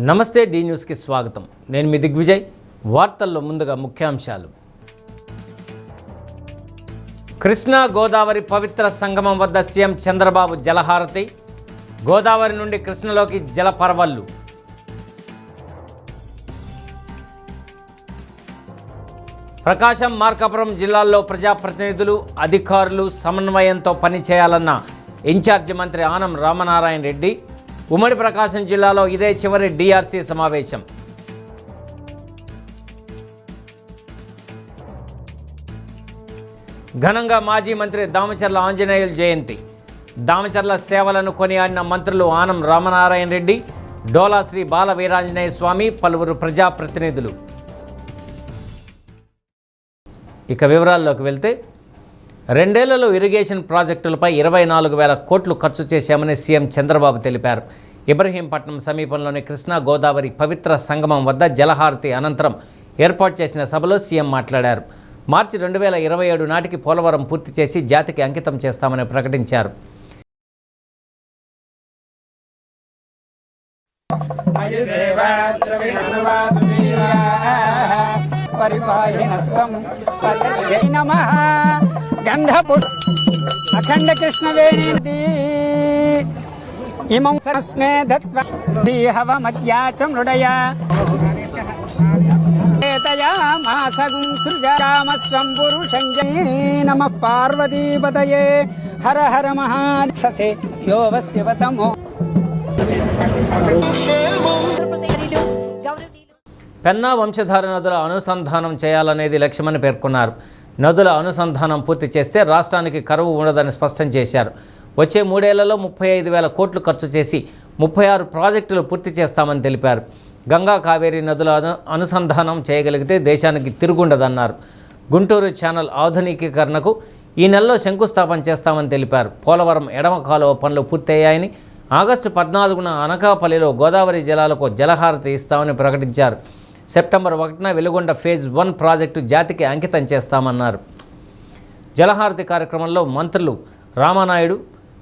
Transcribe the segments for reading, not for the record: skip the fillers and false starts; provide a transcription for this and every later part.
నమస్తే డి న్యూస్కి స్వాగతం. నేను మీ దిగ్విజయ్. వార్తల్లో ముందుగా ముఖ్యాంశాలు. కృష్ణా గోదావరి పవిత్ర సంగమం వద్ద సీఎం చంద్రబాబు జలహారతి. గోదావరి నుండి కృష్ణలోకి జల పరవళ్లు. ప్రకాశం, మార్కాపురం జిల్లాల్లో ప్రజాప్రతినిధులు, అధికారులు సమన్వయంతో పనిచేయాలన్న ఇన్ఛార్జి మంత్రి ఆనం రామనారాయణ రెడ్డి. ఉమ్మడి ప్రకాశం జిల్లాలో ఇదే చివరి డిఆర్సీ సమావేశం. ఘనంగా మాజీ మంత్రి దామచర్ల ఆంజనేయులు జయంతి. దామచర్ల సేవలను కొనియాడిన మంత్రులు ఆనం రామనారాయణ రెడ్డి, డోలా శ్రీ బాల వీరాంజనేయ స్వామి, పలువురు ప్రజాప్రతినిధులు. ఇక వివరాల్లోకి వెళ్తే, 2 ఏళ్లలో ఇరిగేషన్ ప్రాజెక్టులపై 24,000 కోట్లు ఖర్చు చేశామని సీఎం చంద్రబాబు తెలిపారు. ఇబ్రహీంపట్నం సమీపంలోని కృష్ణా గోదావరి పవిత్ర సంగమం వద్ద జలహారతి అనంతరం ఏర్పాటు చేసిన సభలో సీఎం మాట్లాడారు. మార్చి 2027 నాటికి పోలవరం పూర్తి చేసి జాతికి అంకితం చేస్తామని ప్రకటించారు. అఖండ కృష్ణవేణి ఇమం సరస్మే దత్వ హవ మధ్యాచ మృడయ ఏతయా మాసగుం సృజామస్వం పురుషం నమః పార్వతీపతయే హర హర మహాశసే యోవస్యవతమో. పెన్నా వంశధార నదుల అనుసంధానం చేయాలనేది లక్ష్యమని పేర్కొన్నారు. నదుల అనుసంధానం పూర్తి చేస్తే రాష్ట్రానికి కరువు ఉండదని స్పష్టం చేశారు. వచ్చే 3 ఏళ్లలో 35,000 కోట్లు ఖర్చు చేసి 36 ప్రాజెక్టులు పూర్తి చేస్తామని తెలిపారు. గంగా కావేరీ నదుల అనుసంధానం చేయగలిగితే దేశానికి తిరుగుండదన్నారు. గుంటూరు ఛానల్ ఆధునికీకరణకు ఈ నెలలో శంకుస్థాపన చేస్తామని తెలిపారు. పోలవరం ఎడమ కాలువ పనులు పూర్తయ్యాయని, ఆగస్టు 14న అనకాపల్లిలో గోదావరి జలాలకు జలహారతి ఇస్తామని ప్రకటించారు. సెప్టెంబర్ 1న వెలుగొండ ఫేజ్ 1 ప్రాజెక్టు జాతికి అంకితం చేస్తామన్నారు. జలహారతి కార్యక్రమంలో మంత్రులు రామానాయుడు,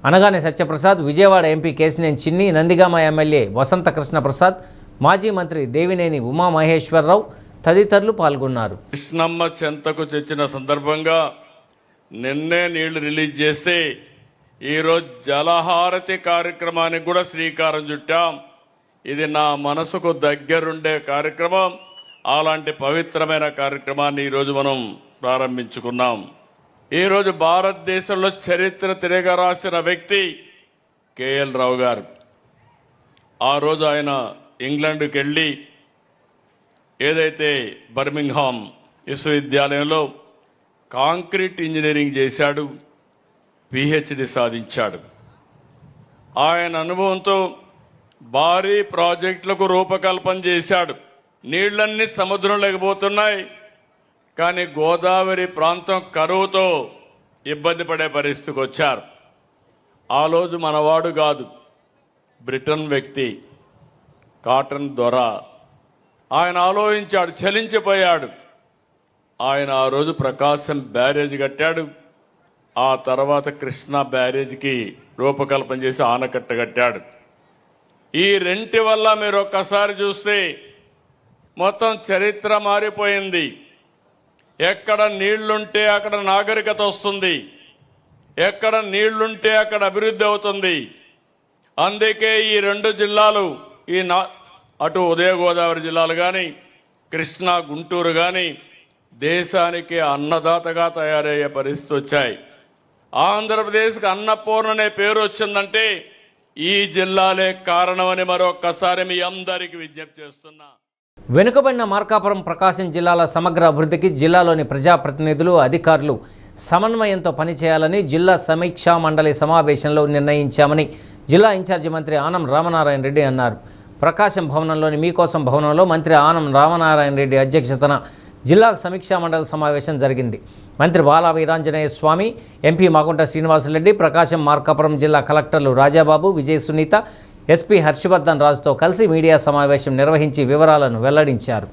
అనగానే సత్యప్రసాద్, విజయవాడ ఎంపీ కేశినేని చిన్ని, నందిగామ ఎమ్మెల్యే వసంత కృష్ణ ప్రసాద్, మాజీ మంత్రి దేవినేని ఉమామహేశ్వరరావు తదితరులు పాల్గొన్నారు. కృష్ణమ్మ చెంతకు తెచ్చిన సందర్భంగా నిన్నే నీళ్లు రిలీజ్ చేస్తే ఈరోజు జలహారతి కార్యక్రమానికి కూడా శ్రీకారం చుట్టాం. ఇది నా మనసుకు దగ్గరుండే కార్యక్రమం. అలాంటి పవిత్రమైన కార్యక్రమాన్ని ఈరోజు మనం ప్రారంభించుకున్నాం. ఈరోజు భారతదేశంలో చరిత్ర తిరగరాసిన వ్యక్తి కేఎల్ రావు గారు. ఆ రోజు ఆయన ఇంగ్లాండ్కి వెళ్ళి ఏదైతే బర్మింగ్హామ్ విశ్వవిద్యాలయంలో కాంక్రీట్ ఇంజనీరింగ్ చేశాడు, పిహెచ్డి సాధించాడు. ఆయన అనుభవంతో భారీ ప్రాజెక్టులకు రూపకల్పన చేశాడు. నీళ్లన్నీ సముద్రంలోకి పోతున్నాయి, కానీ గోదావరి ప్రాంతం కరువుతో ఇబ్బంది పడే పరిస్థితికి వచ్చారు. ఆ రోజు మనవాడు కాదు, బ్రిటన్ వ్యక్తి కాటన్ దొర. ఆయన ఆలోచించాడు, చలించిపోయాడు. ఆయన ఆ రోజు ప్రకాశం బ్యారేజ్ కట్టాడు. ఆ తర్వాత కృష్ణా బ్యారేజ్కి రూపకల్పన చేసి ఆనకట్ట కట్టాడు. ఈ రెంటి వల్ల మీరు ఒక్కసారి చూస్తే మొత్తం చరిత్ర మారిపోయింది. ఎక్కడ నీళ్లుంటే అక్కడ నాగరికత వస్తుంది, ఎక్కడ నీళ్లుంటే అక్కడ అభివృద్ధి అవుతుంది. అందుకే ఈ 2 జిల్లాలు, అటు ఉదయ గోదావరి జిల్లాలు కానీ, కృష్ణా, గుంటూరు కానీ దేశానికి అన్నదాతగా తయారయ్యే పరిస్థితి వచ్చాయి. ఆంధ్రప్రదేశ్కి అన్నపూర్ణ అనే పేరు వచ్చిందంటే ఈ జిల్లాలే కారణమని మరొక్కసారి మీ అందరికీ విజ్ఞప్తి చేస్తున్నా. వెనుకబడిన మార్కాపురం, ప్రకాశం జిల్లాల సమగ్ర అభివృద్ధికి జిల్లాలోని ప్రజాప్రతినిధులు, అధికారులు సమన్వయంతో పనిచేయాలని జిల్లా సమీక్షా మండలి సమావేశంలో నిర్ణయించామని జిల్లా ఇన్ఛార్జి మంత్రి ఆనం రామనారాయణ రెడ్డి అన్నారు. ప్రకాశం భవనంలోని మీకోసం భవనంలో మంత్రి ఆనం రామనారాయణ రెడ్డి అధ్యక్షతన జిల్లా సమీక్షా మండలి సమావేశం జరిగింది. మంత్రి బాల వీరాంజనేయ స్వామి, ఎంపీ మాగుంట శ్రీనివాసరెడ్డి, ప్రకాశం, మార్కాపురం జిల్లా కలెక్టర్లు రాజాబాబు, విజయ సునీత, ఎస్పీ హర్షవర్ధన్ రాజుతో కలిసి మీడియా సమావేశం నిర్వహించి వివరాలను వెల్లడించారు.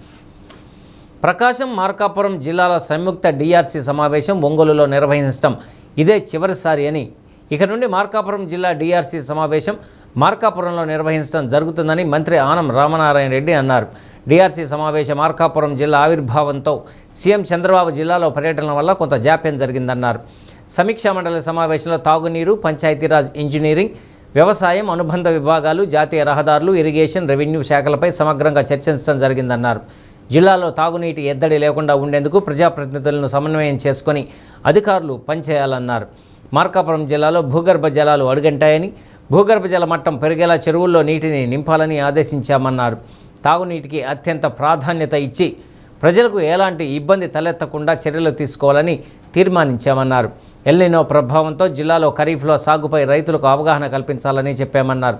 ప్రకాశం, మార్కాపురం జిల్లాల సంయుక్త డిఆర్సీ సమావేశం ఒంగోలులో నిర్వహించడం ఇదే చివరిసారి అని ఇక నుండి మార్కాపురం జిల్లా డిఆర్సీ సమావేశం మార్కాపురంలో నిర్వహించడం జరుగుతుందని మంత్రి ఆనం రామనారాయణ రెడ్డి అన్నారు. డిఆర్సీ సమావేశం మార్కాపురం జిల్లా ఆవిర్భావంతో సీఎం చంద్రబాబు జిల్లాలో పర్యటన వల్ల కొంత జాప్యం జరిగిందన్నారు. సమీక్షా మండలి సమావేశంలో తాగునీరు, పంచాయతీరాజ్, ఇంజనీరింగ్, వ్యవసాయం, అనుబంధ విభాగాలు, జాతీయ రహదారులు, ఇరిగేషన్, రెవెన్యూ శాఖలపై సమగ్రంగా చర్చించడం జరిగిందన్నారు. జిల్లాలో తాగునీటి ఎద్దడి లేకుండా ఉండేందుకు ప్రజాప్రతినిధులను సమన్వయం చేసుకొని అధికారులు పనిచేయాలన్నారు. మార్కాపురం జిల్లాలో భూగర్భ జలాలు అడుగంటాయని, భూగర్భ జల మట్టం పెరిగేలా చెరువుల్లో నీటిని నింపాలని ఆదేశించామన్నారు. తాగునీటికి అత్యంత ప్రాధాన్యత ఇచ్చి ప్రజలకు ఎలాంటి ఇబ్బంది తలెత్తకుండా చర్యలు తీసుకోవాలని తీర్మానించామన్నారు. ఎల్నినో ప్రభావంతో జిల్లాలో ఖరీఫ్లో సాగుపై రైతులకు అవగాహన కల్పించాలని చెప్పామన్నారు.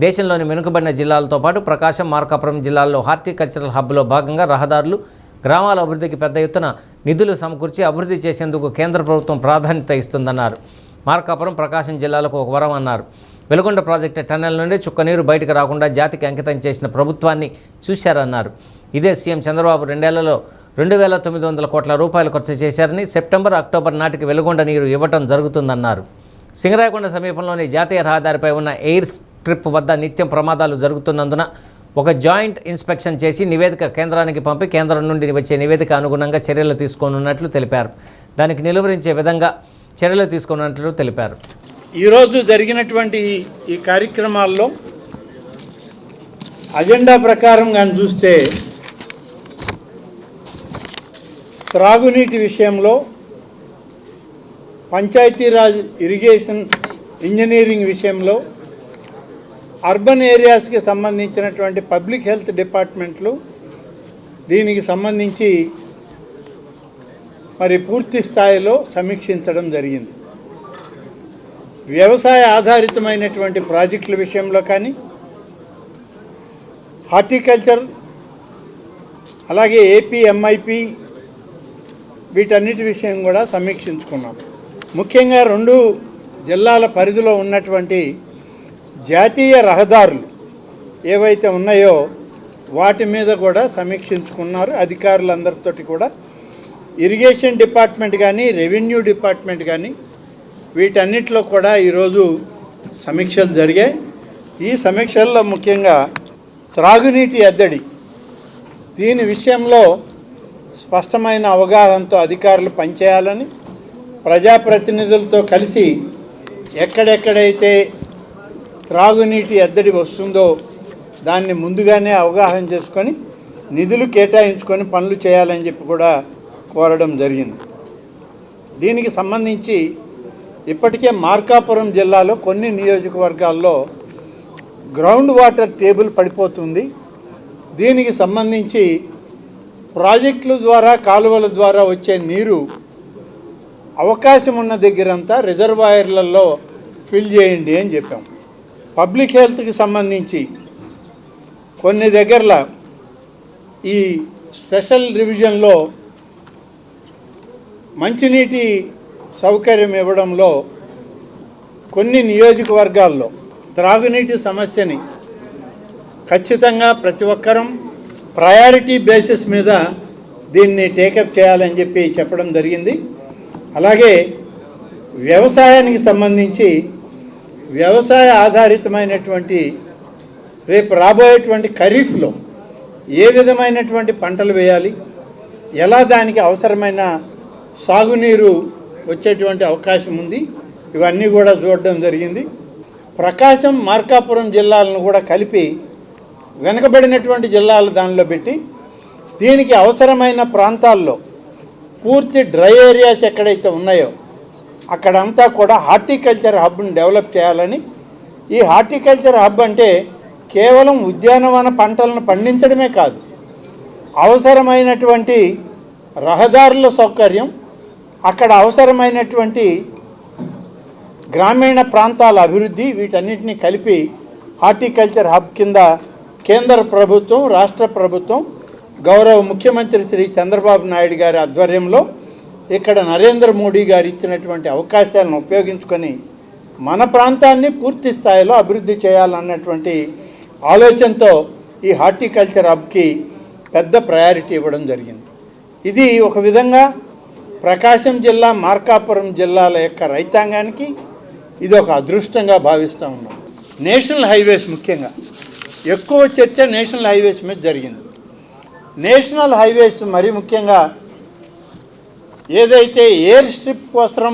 దేశంలోని వెనుకబడిన జిల్లాలతో పాటు ప్రకాశం, మార్కాపురం జిల్లాల్లో హార్టికల్చరల్ హబ్లో భాగంగా రహదారులు, గ్రామాల అభివృద్ధికి పెద్ద ఎత్తున నిధులు సమకూర్చి అభివృద్ధి చేసేందుకు కేంద్ర ప్రభుత్వం ప్రాధాన్యత ఇస్తుందన్నారు. మార్కాపురం ప్రకాశం జిల్లాలకు ఒక వరం అన్నారు. వెలుగొండ ప్రాజెక్టు టన్నెల్ నుండి చుక్కనీరు బయటకు రాకుండా జాతికి అంకితం చేసిన ప్రభుత్వాన్ని చూశారన్నారు. ఇదే సీఎం చంద్రబాబు 2 ఏళ్లలో 2,900 కోట్ల రూపాయలు ఖర్చు చేశారని, సెప్టెంబర్, అక్టోబర్ నాటికి వెలుగొండ నీరు ఇవ్వటం జరుగుతుందన్నారు. సింగరాయకొండ సమీపంలోని జాతీయ రహదారిపై ఉన్న ఎయిర్ స్ట్రిప్ వద్ద నిత్యం ప్రమాదాలు జరుగుతున్నందున ఒక జాయింట్ ఇన్స్పెక్షన్ చేసి నివేదిక కేంద్రానికి పంపి కేంద్రం నుండి వచ్చే నివేదిక అనుగుణంగా చర్యలు తీసుకోనున్నట్లు తెలిపారు. దానికి నిలువరించే విధంగా చర్యలు తీసుకోనున్నట్లు తెలిపారు. ఈరోజు జరిగినటువంటి ఈ కార్యక్రమాల్లో అజెండా ప్రకారం కానీ చూస్తే త్రాగునీటి విషయంలో, పంచాయతీరాజ్, ఇరిగేషన్, ఇంజనీరింగ్ విషయంలో, అర్బన్ ఏరియాస్కి సంబంధించినటువంటి పబ్లిక్ హెల్త్ డిపార్ట్మెంట్లు దీనికి సంబంధించి మరి పూర్తి స్థాయిలో సమీక్షించడం జరిగింది. వ్యవసాయ ఆధారితమైనటువంటి ప్రాజెక్టుల విషయంలో కానీ, హార్టికల్చర్, అలాగే ఏపీ ఎంఐపి, వీటన్నిటి విషయం కూడా సమీక్షించుకున్నాం. ముఖ్యంగా 2 జిల్లాల పరిధిలో ఉన్నటువంటి జాతీయ రహదారులు ఏవైతే ఉన్నాయో వాటి మీద కూడా సమీక్షించుకున్నారు అధికారులందరితోటి కూడా. ఇరిగేషన్ డిపార్ట్మెంట్ కానీ, రెవెన్యూ డిపార్ట్మెంట్ కానీ, వీటన్నిటిలో కూడా ఈరోజు సమీక్షలు జరిగాయి. ఈ సమీక్షల్లో ముఖ్యంగా త్రాగునీటి ఎద్దడి, దీని విషయంలో స్పష్టమైన అవగాహనతో అధికారులు పనిచేయాలని, ప్రజాప్రతినిధులతో కలిసి ఎక్కడెక్కడైతే త్రాగునీటి ఎద్దడి వస్తుందో దాన్ని ముందుగానే అవగాహన చేసుకొని నిధులు కేటాయించుకొని పనులు చేయాలని చెప్పి కూడా కోరడం జరిగింది. దీనికి సంబంధించి ఇప్పటికే మార్కాపురం జిల్లాలో కొన్ని నియోజకవర్గాల్లో గ్రౌండ్ వాటర్ టేబుల్ పడిపోతుంది. దీనికి సంబంధించి ప్రాజెక్టుల ద్వారా, కాలువల ద్వారా వచ్చే నీరు అవకాశం ఉన్న దగ్గరంతా రిజర్వాయర్లలో ఫిల్ చేయండి అని చెప్పాం. పబ్లిక్ హెల్త్కి సంబంధించి కొన్ని దగ్గరలో ఈ స్పెషల్ రివిజన్లో మంచినీటి సౌకర్యం ఇవ్వడంలో కొన్ని నియోజకవర్గాల్లో త్రాగునీటి సమస్యని ఖచ్చితంగా ప్రతి ఒక్కరం ప్రయారిటీ బేసిస్ మీద దీన్ని టేకప్ చేయాలని చెప్పి చెప్పడం జరిగింది. అలాగే వ్యవసాయానికి సంబంధించి వ్యవసాయ ఆధారితమైనటువంటి రేపు రాబోయేటువంటి ఖరీఫ్లో ఏ విధమైనటువంటి పంటలు వేయాలి, ఎలా దానికి అవసరమైన సాగునీరు వచ్చేటువంటి అవకాశం ఉంది, ఇవన్నీ కూడా చూడడం జరిగింది. ప్రకాశం, మార్కాపురం జిల్లాలను కూడా కలిపి వెనుకబడినటువంటి జిల్లాలు దానిలో పెట్టి దీనికి అవసరమైన ప్రాంతాల్లో పూర్తి డ్రై ఏరియాస్ ఎక్కడైతే ఉన్నాయో అక్కడంతా కూడా హార్టికల్చర్ హబ్ని డెవలప్ చేయాలని. ఈ హార్టికల్చర్ హబ్ అంటే కేవలం ఉద్యానవన పంటలను పండించడమే కాదు, అవసరమైనటువంటి రహదారుల సౌకర్యం, అక్కడ అవసరమైనటువంటి గ్రామీణ ప్రాంతాల అభివృద్ధి, వీటన్నిటిని కలిపి హార్టికల్చర్ హబ్ కింద కేంద్ర ప్రభుత్వం, రాష్ట్ర ప్రభుత్వం, గౌరవ ముఖ్యమంత్రి శ్రీ చంద్రబాబు నాయుడు గారి ఆధ్వర్యంలో ఇక్కడ నరేంద్ర మోడీ గారు ఇచ్చినటువంటి అవకాశాలను ఉపయోగించుకొని మన ప్రాంతాన్ని పూర్తి స్థాయిలో అభివృద్ధి చేయాలన్నటువంటి ఆలోచనతో ఈ హార్టికల్చర్ హబ్కి పెద్ద ప్రయారిటీ ఇవ్వడం జరిగింది. ఇది ఒక విధంగా ప్రకాశం జిల్లా, మార్కాపురం జిల్లాల యొక్క రైతాంగానికి ఇది ఒక అదృష్టంగా భావిస్తూ ఉన్నాం. నేషనల్ హైవేస్ ముఖ్యంగా ఎక్కువ చర్చ నేషనల్ హైవేస్ మీద జరిగింది. నేషనల్ హైవేస్ మరి ముఖ్యంగా ఏదైతే ఎయిర్ స్ట్రిప్ కోసం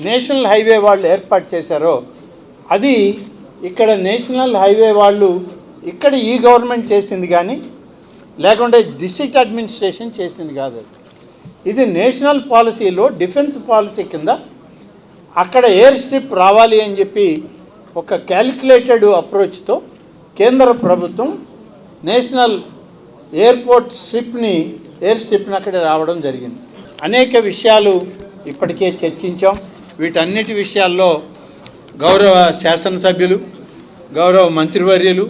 నేషనల్ హైవే వాళ్ళు ఏర్పాటు చేశారో అది ఇక్కడ నేషనల్ హైవే వాళ్ళు ఇక్కడ ఈ గవర్నమెంట్ చేసింది కానీ లేకుంటే డిస్ట్రిక్ట్ అడ్మినిస్ట్రేషన్ చేసింది కాదు. ఇది నేషనల్ పాలసీలో డిఫెన్స్ పాలసీ కింద అక్కడ ఎయిర్ స్ట్రిప్ రావాలి అని చెప్పి ఒక క్యాలిక్యులేటెడ్ అప్రోచ్తో కేంద్ర ప్రభుత్వం నేషనల్ ఎయిర్ స్ట్రిప్ని అక్కడ రావడం జరిగింది. అనేక విషయాలు ఇప్పటికే చర్చించాం. వీటన్నిటి విషయాల్లో గౌరవ శాసనసభ్యులు, గౌరవ మంత్రివర్యులు,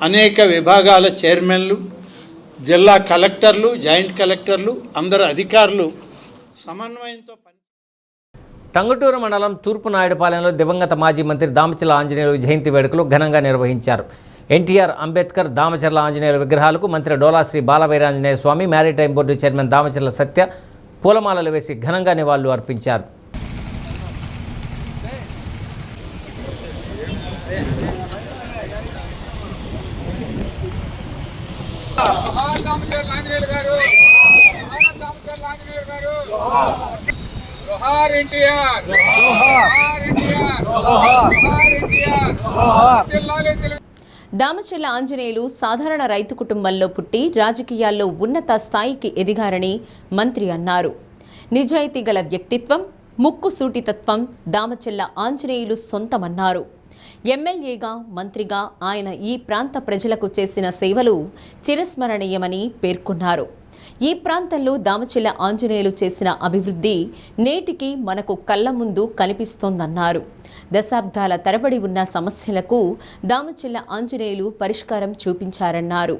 అనేక విభాగాల చైర్మన్లు, జిల్లా కలెక్టర్లు, జాయింట్ కలెక్టర్లు, అందరు అధికారులు సమన్వయంతో టంగుటూరు మండలం తూర్పు నాయుడుపాలెంలో దివంగత మాజీ మంత్రి దామచర్ల ఆంజనేయులు జయంతి వేడుకలు ఘనంగా నిర్వహించారు. ఎన్టీఆర్, అంబేద్కర్, దామచర్ల ఆంజనేయుల విగ్రహాలకు మంత్రి డోలాశ్రీ బాలవీరాంజనేయ స్వామి, మ్యారిటైమ్ బోర్డు చైర్మన్ దామచర్ల సత్య పూలమాలలు వేసి ఘనంగా నివాళులు అర్పించారు. దామచర్ల ఆంజనేయులు సాధారణ రైతు కుటుంబంలో పుట్టి రాజకీయాల్లో ఉన్నత స్థాయికి ఎదిగారని మంత్రి అన్నారు. నిజాయితీ గల వ్యక్తిత్వం, ముక్కుసూటితత్వం దామచర్ల ఆంజనేయులు సొంతమన్నారు. ఎమ్మెల్యేగా, మంత్రిగా ఆయన ఈ ప్రాంత ప్రజలకు చేసిన సేవలు చిరస్మరణీయమని పేర్కొన్నారు. ఈ ప్రాంతంలో దామచర్ల ఆంజనేయులు చేసిన అభివృద్ధి నేటికి మనకు కళ్ళ ముందు కనిపిస్తోందన్నారు. దశాబ్దాల తరబడి ఉన్న సమస్యలకు దామచర్ల ఆంజనేయులు పరిష్కారం చూపించారన్నారు.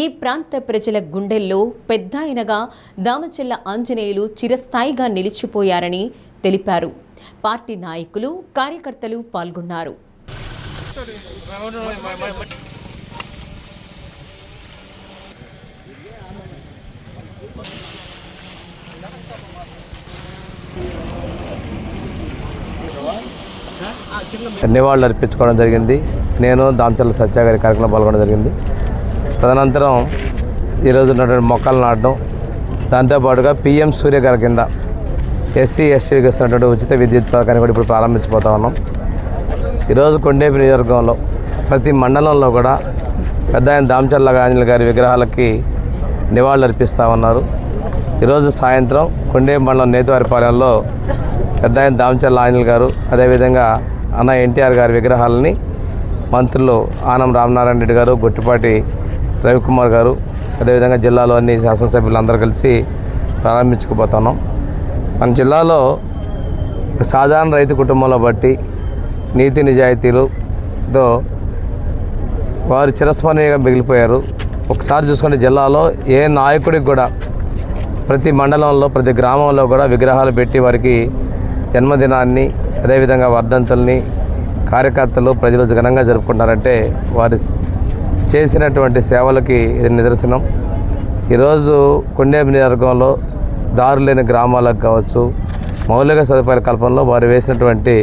ఈ ప్రాంత ప్రజల గుండెల్లో పెద్దాయనగా దామచర్ల ఆంజనేయులు చిరస్థాయిగా నిలిచిపోయారని తెలిపారు. పార్టీ నాయకులు, కార్యకర్తలు పాల్గొన్నారు. నివాళులు అర్పించుకోవడం జరిగింది. నేను దామచర్ల సత్య గారి కార్యక్రమంలో పాల్గొనడం జరిగింది. తదనంతరం ఈరోజు ఉన్నటువంటి మొక్కలు నాటడం, దాంతోపాటుగా పిఎం సూర్య గారి కింద ఎస్సీ ఎస్టీలకు ఇస్తున్నటువంటి ఉచిత విద్యుత్ పథకాన్ని కూడా ఇప్పుడు ప్రారంభించబోతా ఉన్నాం. ఈరోజు కొండేపి నియోజకవర్గంలో ప్రతి మండలంలో కూడా పెద్ద ఆయన దామచర్ల ఆంజనేయులు గారి విగ్రహాలకి నివాళులు అర్పిస్తూ ఉన్నారు. ఈరోజు సాయంత్రం కొండేపి మండలం నేతివారిపాలెంలో పెద్ద ఆయన దామచర్ల ఆంజనేయులు గారు, అదేవిధంగా అన్న ఎన్టీఆర్ గారి విగ్రహాలని మంత్రులు ఆనం రామనారాయణ రెడ్డి గారు, గొట్టిపాటి రవికుమార్ గారు, అదేవిధంగా జిల్లాలో అన్ని శాసనసభ్యులు అందరూ కలిసి ప్రారంభించుకుపోతున్నాం. మన జిల్లాలో సాధారణ రైతు కుటుంబంలో బట్టి నీతి నిజాయితీలతో వారు చిరస్మరణీయంగా మిగిలిపోయారు. ఒకసారి చూసుకుంటే జిల్లాలో ఏ నాయకుడికి కూడా ప్రతి మండలంలో, ప్రతి గ్రామంలో కూడా విగ్రహాలు పెట్టి వారికి జన్మదినాన్ని, అదేవిధంగా వర్ధంతుల్ని కార్యకర్తలు, ప్రజలు ఘనంగా జరుపుకుంటారంటే వారి చేసినటువంటి సేవలకి ఇది నిదర్శనం. ఈరోజు కొండేపి నియోజకవర్గంలో దారులు లేని గ్రామాలకు కావచ్చు, మౌలిక సదుపాయాల కల్పనలో వారు వేసినటువంటి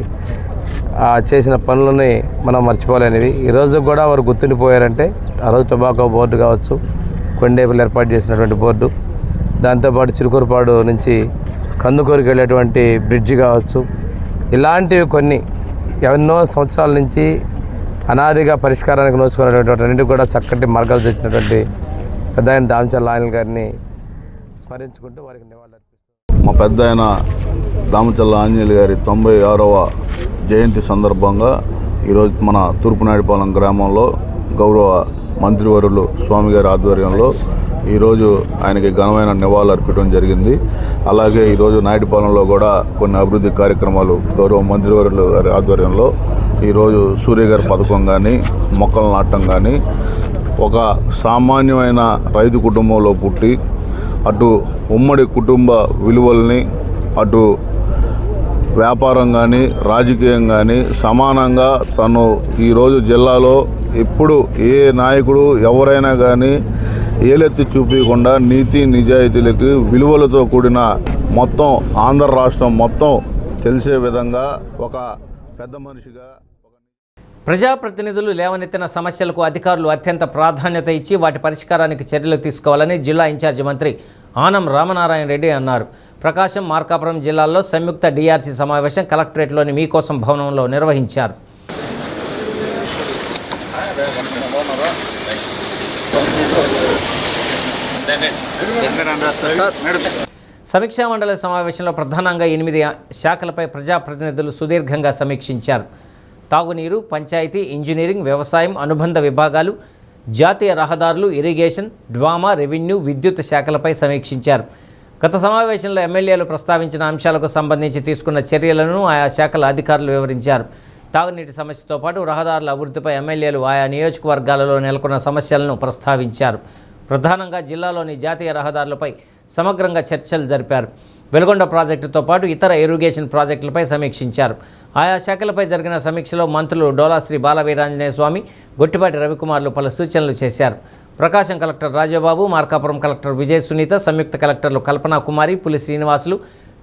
చేసిన పనులని మనం మర్చిపోలేనివి. ఈరోజు కూడా వారు గుర్తుండిపోయారంటే ఆ రోజు టొబాకో బోర్డు కావచ్చు, కొండేపిలో ఏర్పాటు చేసినటువంటి బోర్డు, దాంతోపాటు చిరుకూరుపాడు నుంచి కందుకూరుకి వెళ్ళేటువంటి బ్రిడ్జి కావచ్చు, ఇలాంటివి కొన్ని ఎన్నో సంవత్సరాల నుంచి అనాదిగా పరిష్కారానికి నోచుకున్నటువంటి అన్నింటికి కూడా చక్కటి మార్గాలు తెచ్చినటువంటి పెద్ద ఆయన దామచర్ల ఆంజనేయులు గారిని స్మరించుకుంటూ వారికి నివాళులు అర్పిస్తారు. మా పెద్ద ఆయన దామచర్ల ఆంజనేయులు గారి 96వ జయంతి సందర్భంగా ఈరోజు మన తూర్పు నాయుడుపాలెం గ్రామంలో గౌరవ మంత్రివర్యులు స్వామి గారి ఆధ్వర్యంలో ఈరోజు ఆయనకి ఘనమైన నివాళులు అర్పించడం జరిగింది. అలాగే ఈరోజు నాయుడుపాలెంలో కూడా కొన్ని అభివృద్ధి కార్యక్రమాలు గౌరవ మంత్రివర్యులు గారి ఆధ్వర్యంలో ఈరోజు సూర్య గారి పథకం కానీ, మొక్కలు నాటడం కానీ, ఒక సామాన్యమైన రైతు కుటుంబంలో పుట్టి అటు ఉమ్మడి కుటుంబ విలువల్ని, అటు వ్యాపారం కానీ, రాజకీయం కానీ సమానంగా తను ఈరోజు జిల్లాలో ఎప్పుడు ఏ నాయకుడు ఎవరైనా కానీ ఏలెత్తి చూపించకుండా నీతి నిజాయితీలకి విలువలతో కూడిన మొత్తం ఆంధ్ర రాష్ట్రం మొత్తం తెలిసే విధంగా ఒక పెద్ద మనిషిగా ప్రజాప్రతినిధులు లేవనెత్తిన సమస్యలకు అధికారులు అత్యంత ప్రాధాన్యత ఇచ్చి వాటి పరిష్కారానికి చర్యలు తీసుకోవాలని జిల్లా ఇన్ఛార్జి మంత్రి ఆనం రామనారాయణ రెడ్డి అన్నారు. ప్రకాశం, మార్కాపురం జిల్లాల్లో సంయుక్త డిఆర్సీ సమావేశం కలెక్టరేట్లోని మీకోసం భవనంలో నిర్వహించారు. సమీక్షా మండలి సమావేశంలో ప్రధానంగా 8 శాఖలపై ప్రజాప్రతినిధులు సుదీర్ఘంగా సమీక్షించారు. తాగునీరు, పంచాయతీ, ఇంజనీరింగ్, వ్యవసాయం, అనుబంధ విభాగాలు, జాతీయ రహదారులు, ఇరిగేషన్, డ్వామా, రెవెన్యూ, విద్యుత్ శాఖలపై సమీక్షించారు. గత సమావేశంలో ఎమ్మెల్యేలు ప్రస్తావించిన అంశాలకు సంబంధించి తీసుకున్న చర్యలను ఆయా శాఖల అధికారులు వివరించారు. తాగునీటి సమస్యతో పాటు రహదారుల అభివృద్ధిపై ఎమ్మెల్యేలు ఆయా నియోజకవర్గాలలో నెలకొన్న సమస్యలను ప్రస్తావించారు. ప్రధానంగా జిల్లాలోని జాతీయ రహదారులపై సమగ్రంగా చర్చలు జరిపారు. వెలుగొండ ప్రాజెక్టుతో పాటు ఇతర ఇరిగేషన్ ప్రాజెక్టులపై సమీక్షించారు. ఆయా శాఖలపై జరిగిన సమీక్షలో మంత్రులు డోలా శ్రీ బాలవీరాంజనేయ స్వామి, గొట్టిపాటి రవికుమార్లు పలు సూచనలు చేశారు. ప్రకాశం కలెక్టర్ రాజబాబు, మార్కాపురం కలెక్టర్ విజయ సునీత, సంయుక్త కలెక్టర్లు కల్పనా కుమారి, పులి శ్రీనివాసులు,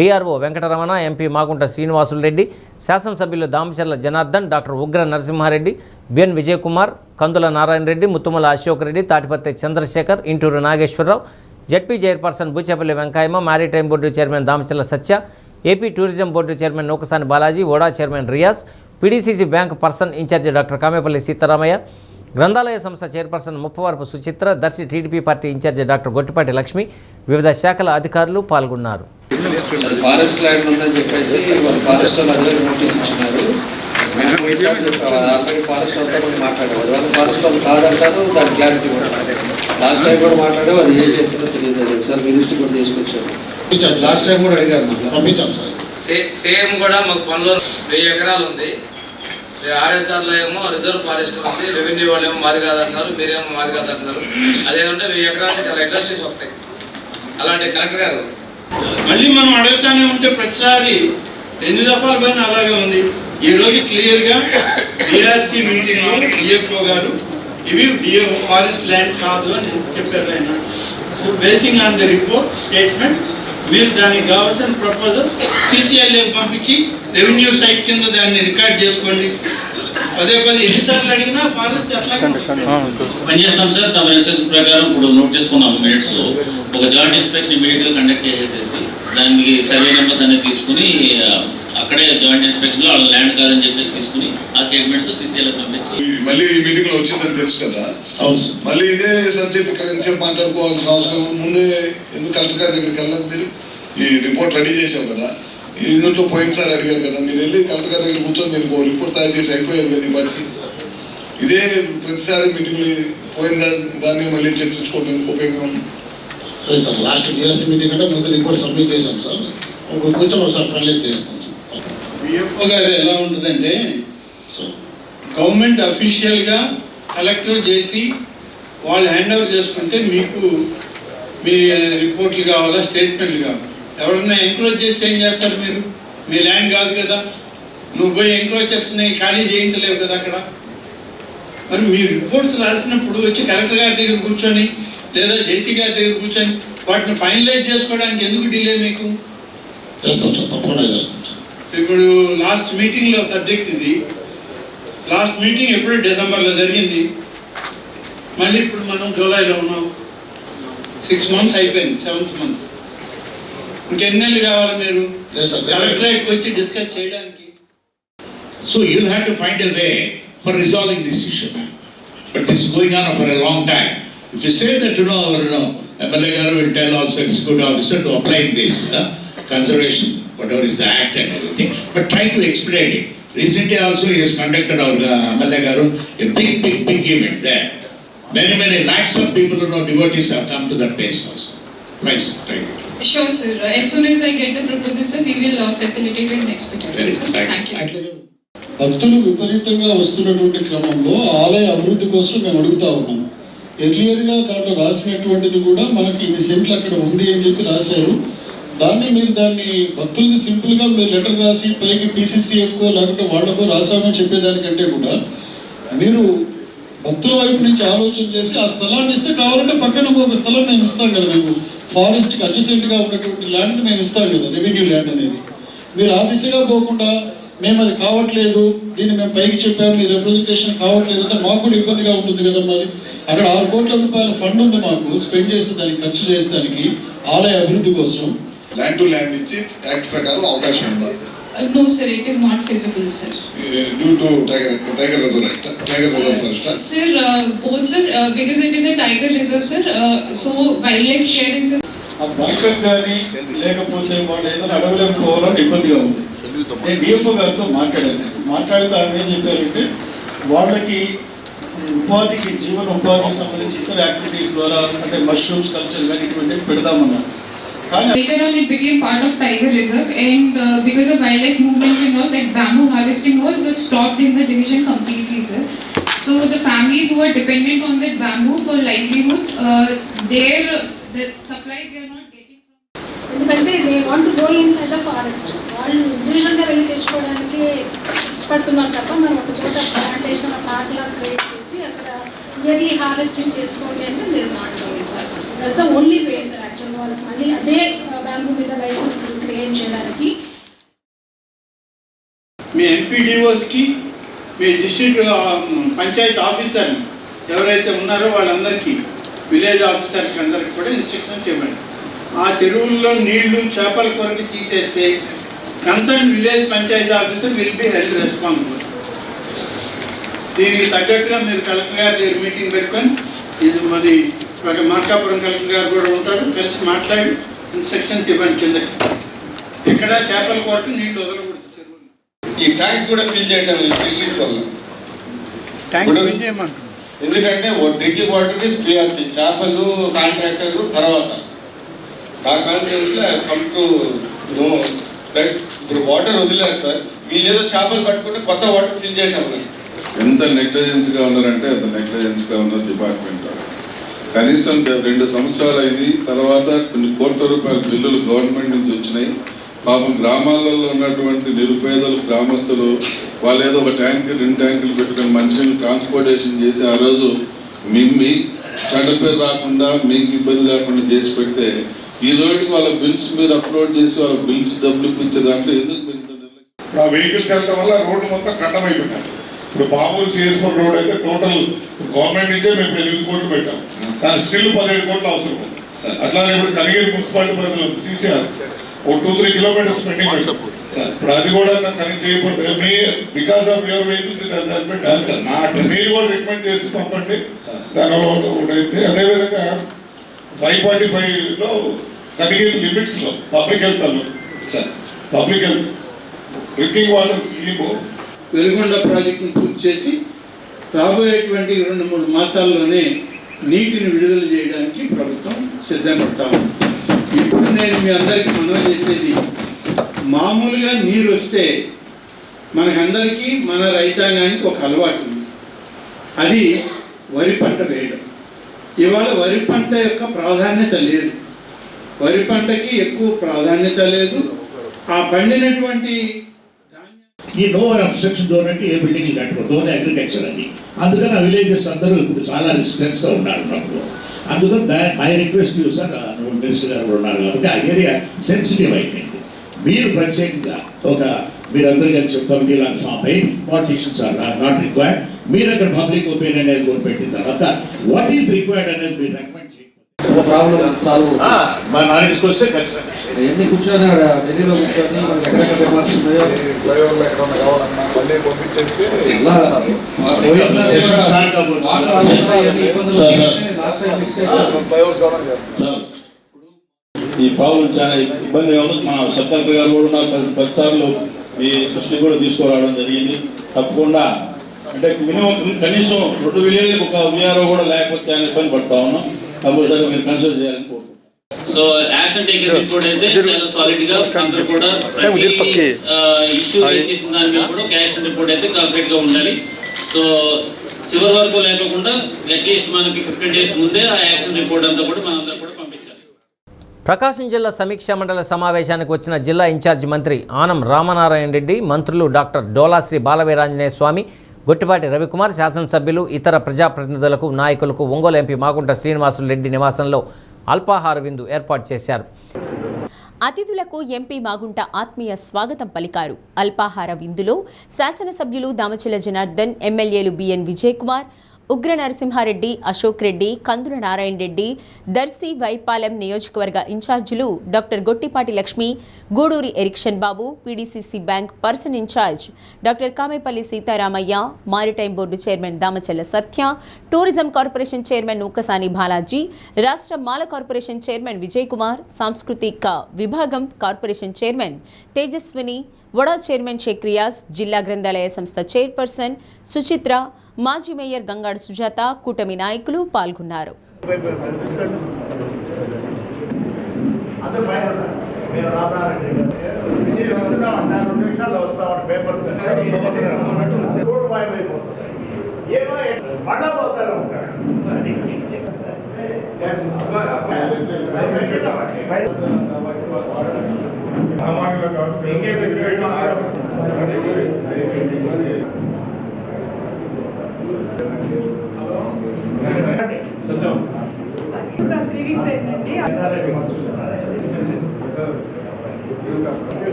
డిఆర్ఓ వెంకటరమణ, ఎంపీ మాగుంట శ్రీనివాసులు రెడ్డి, శాసనసభ్యులు Damacharla Janardhan, doctor Ugra Narasimhareddy, B N Vijayakumar, Kandula Narayana Reddy, Muthumula Ashok Reddy, Tatiparthi Chandrasekhar, Inturu Nageswararao, Z P chairperson Bucheppalli Venkayamma, maritime board chairman Damacharla Satya, A P tourism board chairman Nukasani Balaji, ఓడా chairman Riyaz, P D C C bank person incharge doctor Kamepalli Sitaramayya, గ్రంథాలయ సంస్థ chairperson Muppavarapu Suchitra, Darshi TDP party incharge doctor Gottipati Lakshmi, వివిధ శాఖల అధికారులు పాల్గొన్నారు. ఫారెస్ట్ ల్యాండ్ ఉందని చెప్పేసి ఫారెస్ట్ వాళ్ళందరూ నోటీస్ ఇచ్చినారు. ఆల్రెడీ ఫారెస్ట్ వాళ్ళతో కూడా మాట్లాడేవారు. వాళ్ళు ఫారెస్ట్ వాళ్ళు కాదంటారు, దాని క్లారిటీ కూడా లాస్ట్ టైం కూడా మాట్లాడాము. అది ఏం చేసిందో తెలియదు సార్, మీ దృష్టి కూడా తీసుకొచ్చాము. లాస్ట్ టైం కూడా అడిగారు, పంపించాం సార్. సేమ్ కూడా మాకు పనులు 1000 ఎకరాలు ఉంది. ఆర్ఎస్ఆర్లో ఏమో రిజర్వ్ ఫారెస్ట్ ఉంది, రెవెన్యూ వాళ్ళు ఏమో మాది కాదంటున్నారు, మీరేమో మాది కాదంటున్నారు. అదేమంటే 1000 ఎకరాలకి చాలా ఇండస్ట్రీస్ వస్తాయి. అలాంటి కలెక్టర్ గారు మళ్ళీ మనం అడుగుతానే ఉంటే ప్రతిసారి ఎన్ని దఫాల పైన అలాగే ఉంది. ఈరోజు క్లియర్గా డిఆర్సీ మీటింగ్లో డిఎఫ్ఓ గారు ఇవి ఫారెస్ట్ ల్యాండ్ కాదు అని చెప్పారు ఆయన. So basing on the report statement మీరు దానికి కావాల్సిన ప్రపోజల్ సిసిఎల్ఏ పంపించి రెవెన్యూ సైట్ కింద దాన్ని రికార్డ్ చేసుకోండి. పదే ఎన్నిసార్లు అడిగినా ఫారెస్ట్ అట్లా పనిచేస్తాం సార్. తమ ఎస్ఎస్ ప్రకారం ఇప్పుడు నోట్ చేసుకున్నాము మినిట్స్. ఒక జాయింట్ ఇన్స్పెక్షన్ ఇమీడియట్గా కండక్ట్ చేసేసి దానికి సర్వే నెంబర్స్ అనేది తీసుకుని అక్కడే జాయింట్ ఇన్స్పెక్షన్లో వాళ్ళ ల్యాండ్ కాదని చెప్పేసి తీసుకుని ఆ స్టేట్మెంట్తో సిసిఎల్ఏ పంపించి మళ్ళీ ఈ మీటింగ్లో వచ్చిందని తెలుసు కదా. అవును సార్. మళ్ళీ ఇదే సబ్జెక్ట్ ఇక్కడ ఎంతసేపు మాట్లాడుకోవాల్సిన అవసరం ముందే ఎందుకు కలెక్టర్ గారి దగ్గరికి వెళ్ళదు? మీరు ఈ రిపోర్ట్ రెడీ చేశాం కదా, ఇంట్లో పోయినసారి అడిగారు కదా, మీరు వెళ్ళి కలెక్టర్ గారి దగ్గర కూర్చొని దీనికి రిపోర్ట్ తయారు చేసి అయిపోయేది కదా. ఇప్పటికి ఇదే ప్రతిసారి మీటింగ్లు పోయిన దాన్ని మళ్ళీ చర్చించుకోవడం ఉపయోగం సార్. లాస్ట్ డిఆర్సీ మీటింగ్ అంటే ముందు రిపోర్ట్ సబ్మిట్ చేశాం సార్. ఇప్పుడు కొంచెం ఒకసారి ఫైనలైజ్ చేస్తాం సార్. బిఎఫ్ఓ గారు ఎలా ఉంటుందంటే గవర్నమెంట్ అఫీషియల్గా కలెక్టర్ చేసి వాళ్ళు హ్యాండ్ ఓవర్ చేసుకుంటే మీకు మీ రిపోర్ట్లు కావాలా, స్టేట్మెంట్లు కావాలి. ఎవరన్నా ఎంక్రోచ్ చేస్తే ఏం చేస్తారు? మీరు మీ ల్యాండ్ కాదు కదా, నువ్వు పోయి ఎంక్రోచర్స్ని ఖాళీ చేయించలేవు కదా అక్కడ. మరి మీ రిపోర్ట్స్ రాసినప్పుడు వచ్చి కలెక్టర్ గారి దగ్గర కూర్చొని లేదా జేసీ గారి దగ్గర కూర్చొని వాటిని ఫైనలైజ్ చేసుకోవడానికి ఎందుకు డిలే? మీకు చేస్తాం సార్, తప్పకుండా చేస్తాం. ఇప్పుడు లాస్ట్ మీటింగ్లో సబ్జెక్ట్ ఇది. లాస్ట్ మీటింగ్ ఎప్పుడు డిసెంబర్లో జరిగింది. మళ్ళీ ఇప్పుడు మనం జూలైలో ఉన్నాం. 6 months అయిపోయింది, 7th month. ఇంకెన్ని నెలలు కావాలి మీరు కలెక్టరేట్కి వచ్చి డిస్కస్ చేయడానికి? So you'll have to find a way for resolving this issue. But this is going on for a long time. If you say that, our MLA garu will tell also executive officer to apply this conservation, whatever is the act and everything, but try to expedite it. Recently also he has conducted our MLA garu a big event there. Many lakhs of people, devotees have come to that place also. Nice, thank you. Sure, sir. As soon as I get the proposal, sir, we will facilitate it and expedite it. Sir. Thank you. భక్తులు విపరీతంగా వస్తున్నటువంటి క్రమంలో ఆలయ అభివృద్ధి కోసం మేము అడుగుతా ఉన్నాం. ఎర్లియర్గా దాంట్లో రాసినటువంటిది కూడా మనకి ఇన్ని సెంట్లు అక్కడ ఉంది అని చెప్పి రాశారు. మీరు దాన్ని భక్తులది సింపుల్గా మీరు లెటర్ రాసి పైకి పీసీసీఎఫ్కో లేకుంటే వాళ్లకో రాసామని చెప్పేదానికంటే కూడా మీరు భక్తుల వైపు నుంచి ఆలోచన చేసి ఆ స్థలాన్ని ఇస్తే కావాలంటే పక్కన ఒక స్థలం మేము ఇస్తాం కదా, మేము ఫారెస్ట్కి అడ్జసెంట్గా ఉన్నటువంటి ల్యాండ్ మేము ఇస్తాం కదా, రెవెన్యూ ల్యాండ్ అనేది. మీరు ఆ దిశగా పోకుండా మేము అది కావట్లేదు, దీన్ని మేము పైకి చెప్పాము, మీ రిప్రజెంటేషన్ కావట్లేదు అంటే మాకు కూడా ఇబ్బందిగా ఉంటుంది కదా. మరి అక్కడ 6 కోట్ల రూపాయల ఫండ్ ఉంది మాకు స్పెండ్ చేసేదానికి, ఖర్చు చేసేదానికి ఆలయ అభివృద్ధి కోసం. ల్యాండ్ టు ల్యాండ్ ఇచ్చి యాక్ట్ ప్రకారం అవకాశం ఉందా? No sir, it is not feasible sir. Due to tiger reserve act, tiger reserve forest. Sir, both sir, because it is a tiger reserve sir, so wildlife care is ఆ bunker కానీ లేకపోతే వాళ్ళు ఏదైనా అడవులకు పోవాలని ఇబ్బందిగా ఉంది. నేను డిఎఫ్ఓ గారితో మాట్లాడితే ఆమె ఏం చెప్పారంటే వాళ్ళకి ఉపాధికి, జీవన ఉపాధికి సంబంధించి ఇతర యాక్టివిటీస్ ద్వారా అంటే మష్రూమ్స్ కల్చర్ కానీ ఇటువంటివి పెడదామన్నారు. Later on it became part of tiger reserve, and because of wildlife movement and all, that bamboo harvesting was stopped in the division completely sir. So the families who are dependent on that bamboo for livelihood, their the supply they are not getting from. ఎందుకంటే they want to go inside the forest. వాళ్ళు ఇండివిజువల్గా వెళ్ళి తెచ్చుకోవడానికి ఇష్టపడుతున్నారు తప్ప మనం ఒక చోట ప్లాంటేషన్ పార్క్లా క్రియేట్ చేసి అక్కడ ఇయర్లీ హార్వెస్టింగ్ చేసుకోండి అంటే లేదు, not doing sir. That's the only way sir యాక్చువల్గా వాళ్ళకి మళ్ళీ అదే బ్యాంబూ మీద బయట క్రియేట్ చేయడానికి. మీ ఎంపీడీఓస్కి, మీ డిస్ట్రిక్ట్ పంచాయతీ ఆఫీసర్ ఎవరైతే ఉన్నారో వాళ్ళందరికీ, విలేజ్ ఆఫీసర్కి అందరికి కూడా ఇన్స్ట్రక్షన్స్ ఇవ్వండి. ఆ చెరువుల్లో నీళ్లు చేపల కొరకు తీసేస్తే concern village panchayat officer will be held responsible. దీనికి తగ్గట్టుగా మీరు కలెక్టర్ గారి దగ్గర మీటింగ్ పెట్టుకొని, ఇది మరి మార్కాపురం కలెక్టర్ గారు కూడా ఉంటారు, కలిసి మాట్లాడి ఇన్స్ట్రక్షన్స్ ఇవ్వండి కిందకి. ఎక్కడ చేపల కొరకు నీళ్లు వదలకూడదు చెరువులు. ఈ ట్యాంక్స్ కూడా ఫిల్ చేయటం ఫిషరీస్ వల్ల. ఎందుకంటే డ్రింకింగ్ వాటర్ ఇస్ ప్రియారిటీ, చేపలు కాంట్రాక్టర్లు తర్వాత. ఆ కాన్సెన్స్లో కమ్ టు నో దట్ ఇప్పుడు వాటర్ వదిలేరు సార్, వీళ్ళు ఏదో చేపలు పట్టుకుంటే కొత్త వాటర్ ఫిల్ చేయటం లేదు. ఎంత నెగ్లిజెన్స్గా ఉన్నారంటే అంత నెగ్లిజెన్స్గా ఉన్నారు డిపార్ట్మెంట్. కనీసం 2 సంవత్సరాలు అయింది, తర్వాత కొన్ని కోట్ల రూపాయల బిల్లులు గవర్నమెంట్ నుంచి వచ్చినాయి. పాపం గ్రామాలలో ఉన్నటువంటి నిరుపేదలు, గ్రామస్తులు వాళ్ళు ఏదో ఒక ట్యాంకు 2 ట్యాంకులు పెట్టుకుని మనుషులను ట్రాన్స్పోర్టేషన్ చేసి ఆ రోజు మీ చెడ్డ పేరు రాకుండా, మీకు ఇబ్బంది లేకుండా చేసి పెడితే ఈ రోజుకి వాళ్ళ బిల్స్ మీరు అప్లోడ్ చేసి వాళ్ళ బిల్స్ డబ్బులు ఇప్పించేదాంట్లో ఎందుకు మీరు ఆ వెహికల్స్ వెళ్ళడం వల్ల రోడ్డు మొత్తం ఖండమైపోయినాయి. ఇప్పుడు మామూలు సిఎస్ఎఫ్ రోడ్ అయితే టోటల్ గవర్నమెంట్ నుంచే మేము 8 కోట్లు పెట్టాం, దాని స్టిల్ 17 కోట్లు అవసరం. అట్లానే ఇప్పుడు కనిగిరి మున్సిపాలిటీ పరిధిలో సిసిఆర్స్ ఒక 2-3 కిలోమీటర్స్ పెండింగ్ పెట్టాం. ఇప్పుడు అది కూడా కనెక్ట్ చేయకపోతే me because of your vehicles మీరు కూడా రికమెండ్ చేసి పంపండి. దానివల్ల అదేవిధంగా 545లో కనిగిరి లిమిట్స్లో public health public health drinking water scheme Veligonda ప్రాజెక్టును పూర్తి చేసి రాబోయేటువంటి 2-3 మాసాల్లోనే నీటిని విడుదల చేయడానికి ప్రభుత్వం సిద్ధపడతాము. ఇప్పుడు నేను మీ అందరికీ మనవి చేసేది, మామూలుగా నీరు వస్తే మనకందరికీ, మన రైతాంగానికి ఒక అలవాటు ఉంది, అది వరి పంట వేయడం. ఇవాళ వరి పంట యొక్క ప్రాధాన్యత లేదు, వరి పంటకి ఎక్కువ ప్రాధాన్యత లేదు. ఆ పండినటువంటి ఈ నో అబ్స్ట్రక్షన్ జోన్ అంటే ఏ బిల్డింగ్ కట్టుకోవద్దు అని అగ్రికల్చర్ అని. అందుకని ఆ విలేజెస్ అందరూ ఇప్పుడు చాలా రిస్ట్రెన్స్గా ఉన్నారు నాకు. అందుకని my request you sir, minister గారు ఉన్నారు కాబట్టి ఆ ఏరియా సెన్సిటివ్ అయిపోయింది. మీరు ప్రత్యేకంగా మీరందరూ కలిసి కమిటీ లాగా ఫామ్ అయ్యి పాలిటిషియన్స్ ఆర్ నాట్ రిక్వైర్డ్, మీరు అక్కడ పబ్లిక్ ఒపీనియన్ అనేది కూడా పెట్టిన తర్వాత వాట్ ఈస్ రిక్వైర్డ్ అనేది మీరు రికమెండ్ చేయండి. ప్రాబ్లం సాల్వ్ మా నాలెడ్జ్కి వస్తే ఖచ్చితంగా ఎన్ని కూర్చొని ఢిల్లీలో కూర్చొని మనకి ఎక్కడెక్కడ మార్క్స్ ఉన్నాయో ఫ్లైఓవర్లు ఎక్కడ కావాలన్నా మళ్ళీ పంపించేస్తే ఈ ప్రాబ్లం చాలా ఇబ్బందిగా ఉంది. మా సబ్ కలెక్టర్ గారు కూడా ఉన్నారు, 10 సార్లు మీ దృష్టికి కూడా తీసుకురావడం జరిగింది. తప్పకుండా అంటే మినిమం కనీసం 2 విలేజ్లకు ఒక విఆర్ఓ కూడా లేకపోతే చాలా ఇబ్బంది పడతా ఉన్నాం. కంపల్సరీ మీరు కన్సిడర్ చేయాలని కోరుకుంటున్నాం. సో యాక్షన్ టేకింగ్ రిపోర్ట్ అయితే చాలా సాలిడ్ గా అందరూ కూడా ఇష్యూ రేజ్ చేసిన దాని మీద కూడా ఒక యాక్షన్ రిపోర్ట్ అయితే కాంక్రీట్ గా ఉండాలి. సో చివరి వరకు లేకుండా అట్లీస్ట్ మనకి 15 days ముందే ఆ యాక్షన్ రిపోర్ట్ అంతా కూడా మనందరూ కూడా పంపించాలి. ప్రకాశం జిల్లా సమీక్షా మండలి సమావేశానికి వచ్చిన జిల్లా ఇన్ఛార్జి మంత్రి ఆనం రామనారాయణ రెడ్డి, మంత్రులు డాక్టర్ డోలాశ్రీ బాలవీరాంజనేయ స్వామి, గొట్టిపాటి రవికుమార్, శాసనసభ్యులు, ఇతర ప్రజాప్రతినిధులకు, నాయకులకు ఒంగోలు ఎంపీ మాగుంట శ్రీనివాసులు రెడ్డి నివాసంలో అల్పాహార విందు ఏర్పాటు చేశారు. అతిథులకు ఎంపీ మాగుంట ఆత్మీయ స్వాగతం పలికారు. అల్పాహార విందులో శాసనసభ్యులు దామచల జనార్దన్, ఎమ్మెల్యేలు బిఎన్ విజయ్ కుమార్, ఉగ్ర నరసింహారెడ్డి, అశోక్ రెడ్డి, కందుల నారాయణ రెడ్డి, దర్శి వైపాలెం నియోజకవర్గ ఇన్ఛార్జీలు doctor Gottipati Lakshmi, Guduri Erikshan Babu, P D C C bank person incharge doctor Kamepalli Sitaramayya, maritime board chairman Damacharla Satya, tourism corporation chairman Nukasani Balaji, రాష్ట్ర మాల కార్పొరేషన్ చైర్మన్ విజయ్ కుమార్, సాంస్కృతిక విభాగం కార్పొరేషన్ చైర్మన్ తేజస్విని, వడా చైర్మన్ షేక్ రియాజ్, జిల్లా గ్రంథాలయ సంస్థ చైర్పర్సన్ సుచిత్ర, మాజీ మేయర్ గంగాడు సుజాత, కూటమి నాయకులు పాల్గొన్నారు.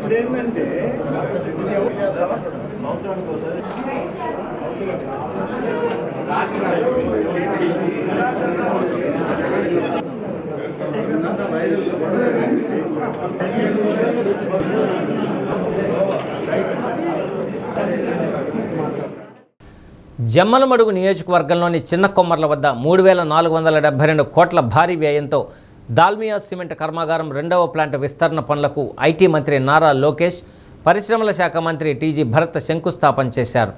ఇదేంటంటే జమ్మలమడుగు నియోజకవర్గంలోని చిన్న కొమ్మర్ల వద్ద 3,472 కోట్ల భారీ వ్యయంతో దాల్మియా సిమెంట్ కర్మాగారం రెండవ ప్లాంట్ విస్తరణ పనులకు ఐటీ మంత్రి నారా లోకేష్, పరిశ్రమల శాఖ మంత్రి టీజీ భరత్ శంకుస్థాపన చేశారు.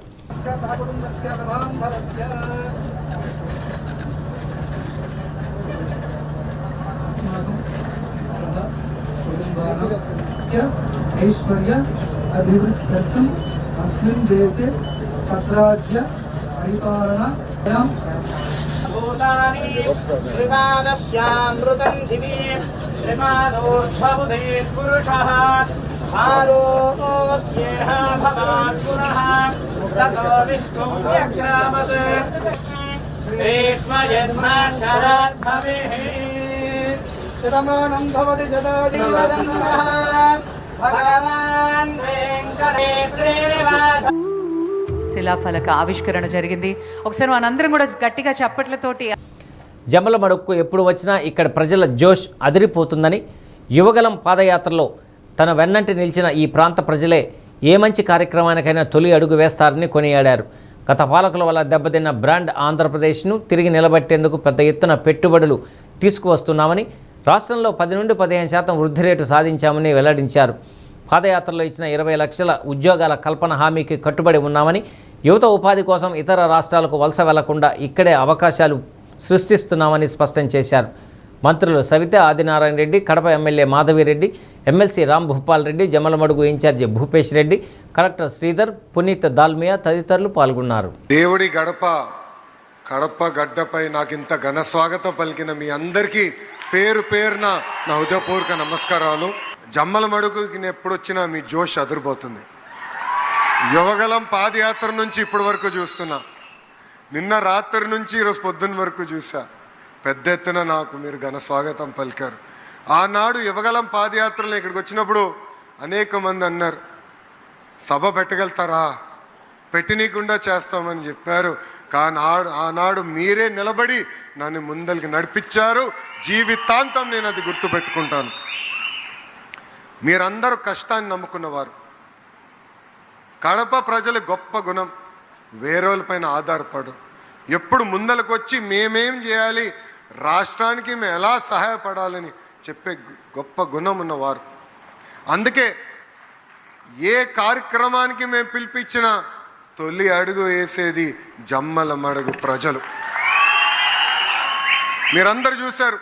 శిలాఫలక ఆవిష్కరణ జరిగింది. ఒకసారి మనందరం కూడా గట్టిగా చప్పట్లతోటి. జమ్మలమడుగుకు ఎప్పుడు వచ్చినా ఇక్కడ ప్రజల జోష్ అదిరిపోతుందని, యువగలం పాదయాత్రలో తన వెన్నంటి నిలిచిన ఈ ప్రాంత ప్రజలే ఏ మంచి కార్యక్రమానికైనా తొలి అడుగు వేస్తారని కొనియాడారు. గత పాలకుల వల్ల దెబ్బతిన్న బ్రాండ్ ఆంధ్రప్రదేశ్ను తిరిగి నిలబెట్టేందుకు పెద్ద ఎత్తున పెట్టుబడులు తీసుకువస్తున్నామని, రాష్ట్రంలో 10 నుండి 15% వృద్ధి రేటు సాధించామని వెల్లడించారు. పాదయాత్రలో ఇచ్చిన 20 లక్షల ఉద్యోగాల కల్పన హామీకి కట్టుబడి ఉన్నామని, యువత ఉపాధి కోసం ఇతర రాష్ట్రాలకు వలస వెళ్లకుండా ఇక్కడే అవకాశాలు సృష్టిస్తున్నామని స్పష్టం చేశారు. మంత్రులు Savita Adinarayana Reddy, Kadapa MLA Madhavi Reddy, MLC Ram Bhupal Reddy, Jammalamadugu incharge Bhupesh Reddy, collector Sridhar, Puneet Dalmia తదితరులు పాల్గొన్నారు. దేవుడి కడప గడ్డపై నాకింత ఘన స్వాగతం పలికిన మీ అందరికీ పేరు పేరున నా హృదయపూర్వక నమస్కారాలు. జమ్మలమడుగుకి ఎప్పుడు వచ్చినా మీ జోష్ అదిరిపోతుంది. యువగలం పాదయాత్ర నుంచి ఇప్పటి వరకు చూస్తున్నా, నిన్న రాత్రి నుంచి ఈరోజు పొద్దున్న వరకు చూసా. పెద్ద ఎత్తున నాకు మీరు ఘన స్వాగతం పలికారు. ఆనాడు యువగలం పాదయాత్రలో ఇక్కడికి వచ్చినప్పుడు అనేక మంది అన్నారు, సభ పెట్టగలుగుతారా, పెట్టనీయకుండా చేస్తామని చెప్పారు. కానీ ఆనాడు మీరే నిలబడి నన్ను ముందరికి నడిపించారు. జీవితాంతం నేను అది గుర్తుపెట్టుకుంటాను. మీరందరూ కష్టాన్ని నమ్ముకున్నవారు. కడప ప్రజల గొప్ప గుణం, వేరేపైన ఆధారపడు, ఎప్పుడు ముందలకు వచ్చి మేమేం చేయాలి, రాష్ట్రానికి మేము ఎలా సహాయపడాలని చెప్పే గొప్ప గుణం ఉన్నవారు. అందుకే ఏ కార్యక్రమానికి మేము పిలిపించినా తొలి అడుగు వేసేది జమ్మలమడుగు ప్రజలు. మీరందరూ చూశారు,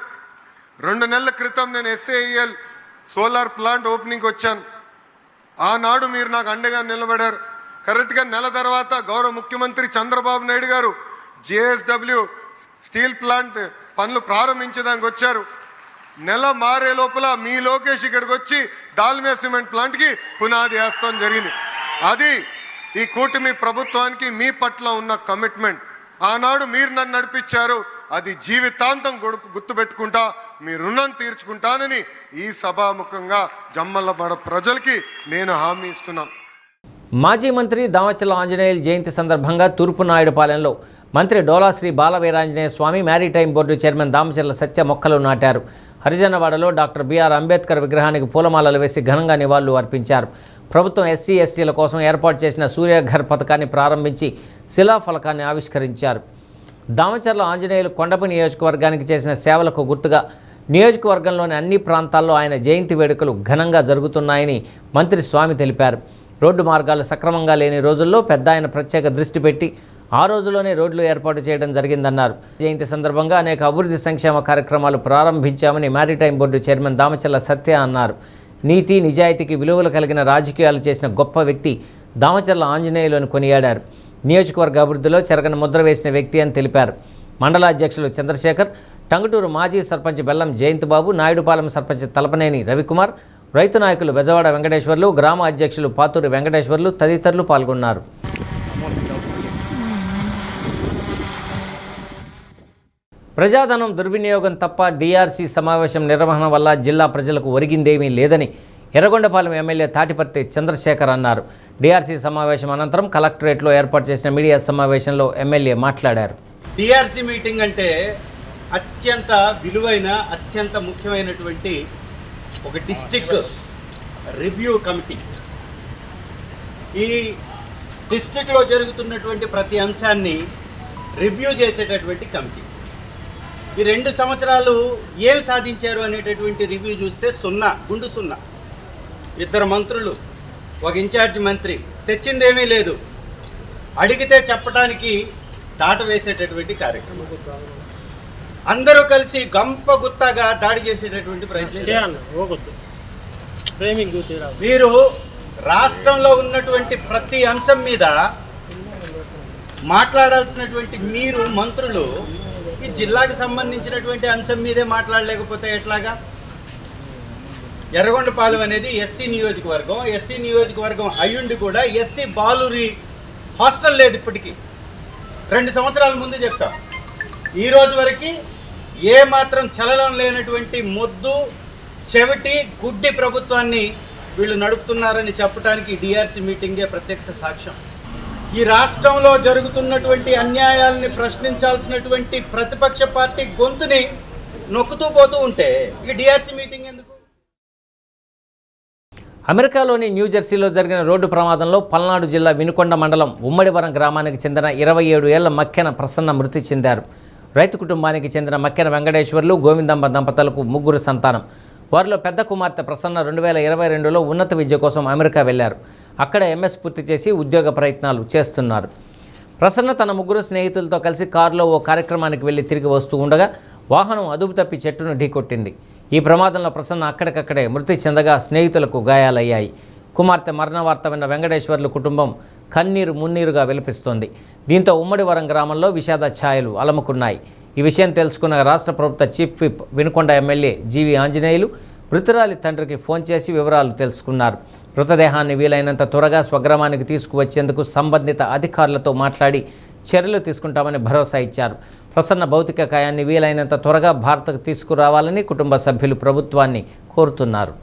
2 నెలల క్రితం నేను SAEL సోలార్ ప్లాంట్ ఓపెనింగ్కి వచ్చాను. ఆనాడు మీరు నాకు అండగా నిలబడారు. కరెక్ట్గా నెల తర్వాత గౌరవ ముఖ్యమంత్రి చంద్రబాబు నాయుడు గారు JSW స్టీల్ ప్లాంట్ పనులు ప్రారంభించడానికి వచ్చారు. నెల మారే లోపల మీ లోకేష్ ఇక్కడికి వచ్చి దాల్మియా సిమెంట్ ప్లాంట్కి పునాది వేస్తాం జరిగింది. అది ఈ కూటమి ప్రభుత్వానికి మీ పట్ల ఉన్న కమిట్మెంట్. ఆనాడు మీరు నన్ను నడిపించారు, అది జీవితాంతం గుర్తుపెట్టుకుంటా, మీ రుణం తీర్చుకుంటానని ఈ సభాముఖంగా జమ్మలమడ ప్రజలకి నేను హామీ ఇస్తున్నాను. మాజీ మంత్రి దామచర్ల ఆంజనేయులు జయంతి సందర్భంగా తూర్పు నాయుడుపాలెంలో మంత్రి డోలాశ్రీ బాలవీరాంజనేయ స్వామి మ్యారిటైమ్ బోర్డు చైర్మన్ దామచర్ల సత్య మొక్కలు నాటారు. హరిజనవాడలో డాక్టర్ బిఆర్ అంబేద్కర్ విగ్రహానికి పూలమాలలు వేసి ఘనంగా నివాళులు అర్పించారు. ప్రభుత్వం ఎస్సీ ఎస్టీల కోసం ఏర్పాటు చేసిన సూర్యఘర్ పథకాన్ని ప్రారంభించి శిలాఫలకాన్ని ఆవిష్కరించారు. దామచర్ల ఆంజనేయులు కొండపి నియోజకవర్గానికి చేసిన సేవలకు గుర్తుగా నియోజకవర్గంలోని అన్ని ప్రాంతాల్లో ఆయన జయంతి వేడుకలు ఘనంగా జరుగుతున్నాయని మంత్రి స్వామి తెలిపారు. రోడ్డు మార్గాలు సక్రమంగా లేని రోజుల్లో పెద్ద ఆయన ప్రత్యేక దృష్టి పెట్టి ఆ రోజుల్లోనే రోడ్లు ఏర్పాటు చేయడం జరిగిందన్నారు. జయంతి సందర్భంగా అనేక అభివృద్ధి సంక్షేమ కార్యక్రమాలు ప్రారంభించామని మ్యారిటైమ్ బోర్డు చైర్మన్ దామచర్ల సత్య అన్నారు. నీతి నిజాయితీకి విలువలు కలిగిన రాజకీయాలు చేసిన గొప్ప వ్యక్తి దామచర్ల ఆంజనేయులను కొనియాడారు. నియోజకవర్గ అభివృద్ధిలో చెరగని ముద్ర వేసిన వ్యక్తి అని తెలిపారు. మండల అధ్యక్షులు చంద్రశేఖర్, టంగుటూరు మాజీ సర్పంచ్ బెల్లం జయంతిబాబు, నాయుడుపాలెం సర్పంచ్ తలపనేని రవికుమార్, రైతు నాయకులు బెజవాడ వెంకటేశ్వర్లు, గ్రామ అధ్యక్షులు పాతూరి వెంకటేశ్వర్లు తదితరులు పాల్గొన్నారు. ప్రజాధనం దుర్వినియోగం తప్ప డిఆర్సీ సమావేశం నిర్వహణ వల్ల జిల్లా ప్రజలకు ఒరిగిందేమీ లేదని ఎర్రగొండపాలెం ఎమ్మెల్యే తాటిపర్తి చంద్రశేఖర్ అన్నారు. డిఆర్సీ సమావేశం అనంతరం కలెక్టరేట్లో ఏర్పాటు చేసిన మీడియా సమావేశంలో ఎమ్మెల్యే మాట్లాడారు. డిఆర్సీ మీటింగ్ అంటే అత్యంత విలువైన, అత్యంత ముఖ్యమైనటువంటి ఒక డిస్ట్రిక్ట్ రివ్యూ కమిటీ. ఈ డిస్ట్రిక్ట్లో జరుగుతున్నటువంటి ప్రతి అంశాన్ని రివ్యూ చేసేటటువంటి కమిటీ. ఈ 2 సంవత్సరాలు ఏం సాధించారు అనేటటువంటి రివ్యూ చూస్తే గుండు సున్నా. 2 మంత్రులు, ఒక ఇన్ఛార్జ్ మంత్రి, తెచ్చిందేమీ లేదు. అడిగితే చెప్పడానికి దాట వేసేటటువంటి కార్యక్రమం. అందరూ కలిసి గంప గుత్తగా దాడి చేసేటటువంటి ప్రయత్నం. మీరు రాష్ట్రంలో ఉన్నటువంటి ప్రతి అంశం మీద మాట్లాడాల్సినటువంటి మీరు మంత్రులు ఈ జిల్లాకు సంబంధించినటువంటి అంశం మీదే మాట్లాడలేకపోతే ఎట్లాగా? ఎర్రగొండపాలెం అనేది ఎస్సీ నియోజకవర్గం. ఎస్సీ నియోజకవర్గం అయ్యుండి కూడా ఎస్సీ బాలూరి హాస్టల్ లేదు. ఇప్పటికీ 2 సంవత్సరాల ముందు చెప్తాం. ఈ రోజు వరకు ఏ మాత్రం చలనం లేనటువంటి మొద్దు చెవిటి గుడ్డి ప్రభుత్వాన్ని వీళ్ళు నడుపుతున్నారని చెప్పడానికి డిఆర్సీ మీటింగే ప్రత్యక్ష సాక్ష్యం. ఈ రాష్ట్రంలో జరుగుతున్నటువంటి అన్యాయాలని ప్రశ్నించాల్సినటువంటి ప్రతిపక్ష పార్టీ గొంతుని నొక్కుతూ పోతూ ఉంటే ఈ డిఆర్సీ మీటింగ్ ఎందుకు? అమెరికాలోని న్యూజెర్సీలో జరిగిన రోడ్డు ప్రమాదంలో పల్నాడు జిల్లా వినుకొండ మండలం ఉమ్మడివరం గ్రామానికి చెందిన 27 ఏళ్ల మక్కెన ప్రసన్న మృతి చెందారు. రైతు కుటుంబానికి చెందిన మక్కెన వెంకటేశ్వర్లు, గోవిందమ్మ దంపతులకు 3 సంతానం. వారిలో పెద్ద కుమార్తె ప్రసన్న 2022లో ఉన్నత విద్య కోసం అమెరికా వెళ్లారు. అక్కడ ఎంఎస్ పూర్తి చేసి ఉద్యోగ ప్రయత్నాలు చేస్తున్నారు. ప్రసన్న తన 3 స్నేహితులతో కలిసి కారులో ఓ కార్యక్రమానికి వెళ్లి తిరిగి వస్తూ ఉండగా వాహనం అదుపు తప్పి చెట్టును ఢీకొట్టింది. ఈ ప్రమాదంలో ప్రసన్న అక్కడికక్కడే మృతి చెందగా స్నేహితులకు గాయాలయ్యాయి. కుమార్తె మరణ వార్త విన్న వెంకటేశ్వర్లు కుటుంబం కన్నీరు మున్నీరుగా విలపిస్తోంది. దీంతో ఉమ్మడివరం గ్రామంలో విషాద ఛాయలు అలముకున్నాయి. ఈ విషయం తెలుసుకున్న రాష్ట్ర ప్రభుత్వ చీఫ్ విప్ వినుకొండ ఎమ్మెల్యే జీవి ఆంజనేయులు మృతురాలి తండ్రికి ఫోన్ చేసి వివరాలు తెలుసుకున్నారు. మృతదేహాన్ని వీలైనంత త్వరగా స్వగ్రామానికి తీసుకువచ్చేందుకు సంబంధిత అధికారులతో మాట్లాడి చర్యలు తీసుకుంటామని భరోసా ఇచ్చారు. ప్రసన్న భౌతిక కాయాన్ని వీలైనంత త్వరగా భారత్కు తీసుకురావాలని కుటుంబ సభ్యులు ప్రభుత్వాన్ని కోరుతున్నారు.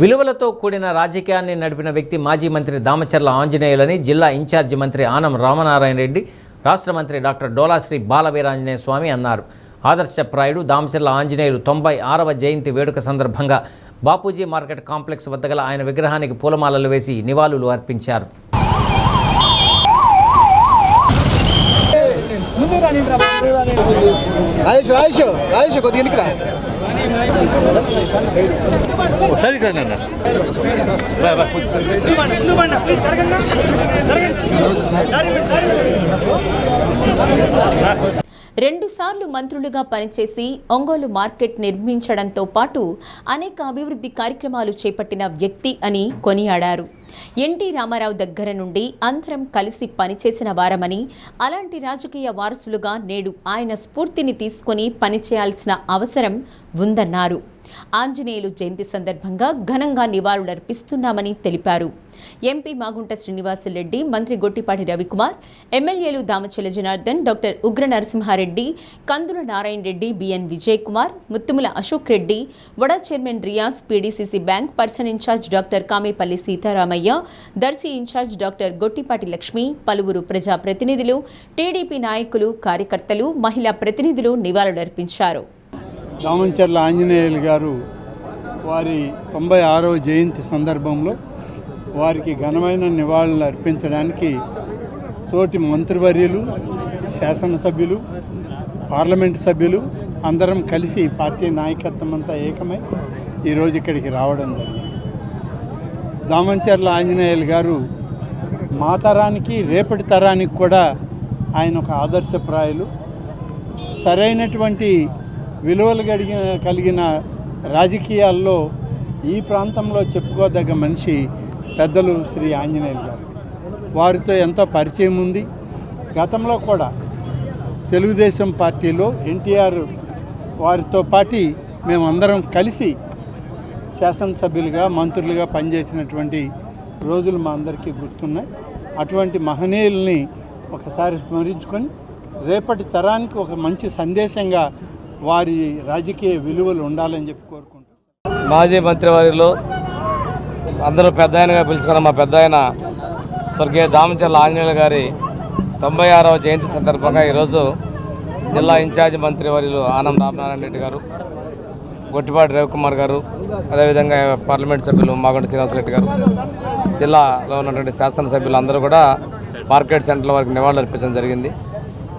విలువలతో కూడిన రాజకీయాన్ని నడిపిన వ్యక్తి మాజీ మంత్రి దామచర్ల ఆంజనేయులని జిల్లా ఇన్ఛార్జి మంత్రి ఆనం రామనారాయణ రెడ్డి, రాష్ట్ర మంత్రి డాక్టర్ డోలాశ్రీ బాలవీరాంజనేయ స్వామి అన్నారు. ఆదర్శప్రాయుడు దామచర్ల ఆంజనేయులు 96వ జయంతి వేడుక సందర్భంగా బాపూజీ మార్కెట్ కాంప్లెక్స్ వద్ద గల ఆయన విగ్రహానికి పూలమాలలు వేసి నివాళులు అర్పించారు. రాయేష్ కొద్దిగా ఒకసారి ఇక్కడ రెండుసార్లు మంత్రులుగా పనిచేసి ఒంగోలు మార్కెట్ నిర్మించడంతో పాటు అనేక అభివృద్ధి కార్యక్రమాలు చేపట్టిన వ్యక్తి అని కొనియాడారు. ఎన్టీ రామారావు దగ్గర నుండి అందరం కలిసి పనిచేసిన వారమని, అలాంటి రాజకీయ వారసులుగా నేడు ఆయన స్ఫూర్తిని తీసుకుని పనిచేయాల్సిన అవసరం ఉందన్నారు. ఆంజనేయులు జయంతి సందర్భంగా ఘనంగా నివాళులర్పిస్తున్నామని తెలిపారు. ఎంపీ మాగుంట శ్రీనివాసులరెడ్డి, మంత్రి గొట్టిపాటి రవికుమార్, ఎమ్మెల్యేలు దామచల జనార్దన్, డాక్టర్ ఉగ్ర నరసింహారెడ్డి, కందుల నారాయణ రెడ్డి, బిఎన్ విజయ్ కుమార్, ముత్తుముల అశోక్ రెడ్డి, వడా chairman Riyaz, P D C C bank person incharge doctor Kamepalli Sitaramayya, Darsi incharge doctor Gottipati Lakshmi, పలువురు ప్రజా ప్రతినిధులు, టీడీపీ నాయకులు, కార్యకర్తలు, మహిళా ప్రతినిధులు నివాళులర్పించారు. దామంచర్ల ఆంజనేయులు గారు వారి 96వ జయంతి సందర్భంలో వారికి ఘనమైన నివాళులు అర్పించడానికి తోటి మంత్రివర్యులు, శాసనసభ్యులు, పార్లమెంటు సభ్యులు అందరం కలిసి పార్టీ నాయకత్వం అంతా ఏకమై ఈరోజు ఇక్కడికి రావడం జరిగింది. దామంచర్ల ఆంజనేయులు గారు మా తరానికి, రేపటి తరానికి కూడా ఆయన ఒక ఆదర్శప్రాయులు. సరైనటువంటి విలువలు కలిగిన రాజకీయాల్లో ఈ ప్రాంతంలో చెప్పుకోదగ్గ మనిషి పెద్దలు శ్రీ ఆంజనేయులు గారు. వారితో ఎంతో పరిచయం ఉంది. గతంలో కూడా తెలుగుదేశం పార్టీలో ఎన్టీఆర్ వారితో పాటు మేమందరం కలిసి శాసనసభ్యులుగా, మంత్రులుగా పనిచేసినటువంటి రోజులు మా అందరికీ గుర్తున్నాయి. అటువంటి మహనీయుల్ని ఒకసారి స్మరించుకొని రేపటి తరానికి ఒక మంచి సందేశంగా వారి రాజకీయ విలువలు ఉండాలని చెప్పి కోరుకుంటున్నాను. మాజీ మంత్రివర్యులు అందరూ పెద్ద ఆయనగా పిలుచుకున్న మా పెద్ద ఆయన స్వర్గీయ దామచర్ల ఆంజనేయులు గారి 96వ జయంతి సందర్భంగా ఈరోజు జిల్లా ఇన్ఛార్జి మంత్రివర్యులు ఆనం రామనారాయణ రెడ్డి గారు, గొట్టిపాటి రవికుమార్ గారు, అదేవిధంగా పార్లమెంట్ సభ్యులు మాగుంట శ్రీనివాసరెడ్డి గారు, జిల్లాలో ఉన్నటువంటి శాసనసభ్యులు అందరూ కూడా మార్కెట్ సెంటర్లో వారికి నివాళులు అర్పించడం జరిగింది.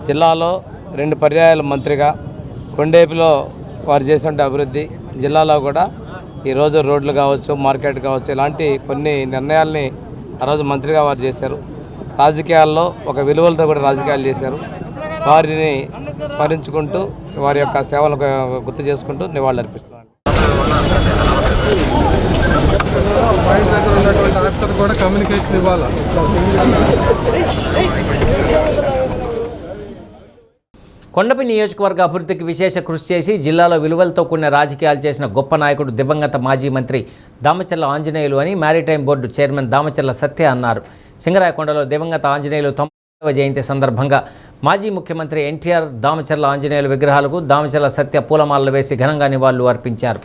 జిల్లాలో 2 పర్యాయాలు మంత్రిగా కొండేపిలో వారు చేసినటువంటి అభివృద్ధి, జిల్లాలో కూడా ఈరోజు రోడ్లు కావచ్చు, మార్కెట్ కావచ్చు, ఇలాంటి కొన్ని నిర్ణయాల్ని ఆ రోజు మంత్రిగా వారు చేశారు. రాజకీయాల్లో ఒక విలువలతో కూడా రాజకీయాలు చేశారు. వారిని స్మరించుకుంటూ వారి యొక్క సేవలను గుర్తు చేసుకుంటూ నివాళులు అర్పిస్తున్నాను. కమ్యూనికేషన్ ఇవ్వాలి. కొండపి నియోజకవర్గ అభివృద్ధికి విశేష కృషి చేసి జిల్లాలో విలువలతో కూడిన రాజకీయాలు చేసిన గొప్ప నాయకుడు దివంగత మాజీ మంత్రి దామచర్ల ఆంజనేయులు అని మ్యారిటైమ్ బోర్డు చైర్మన్ దామచర్ల సత్య అన్నారు. సింగరాయకొండలో దివంగత ఆంజనేయులు 90వ జయంతి సందర్భంగా మాజీ ముఖ్యమంత్రి ఎన్టీఆర్, దామచర్ల ఆంజనేయులు విగ్రహాలకు దామచర్ల సత్య పూలమాలలు వేసి ఘనంగా నివాళులు అర్పించారు.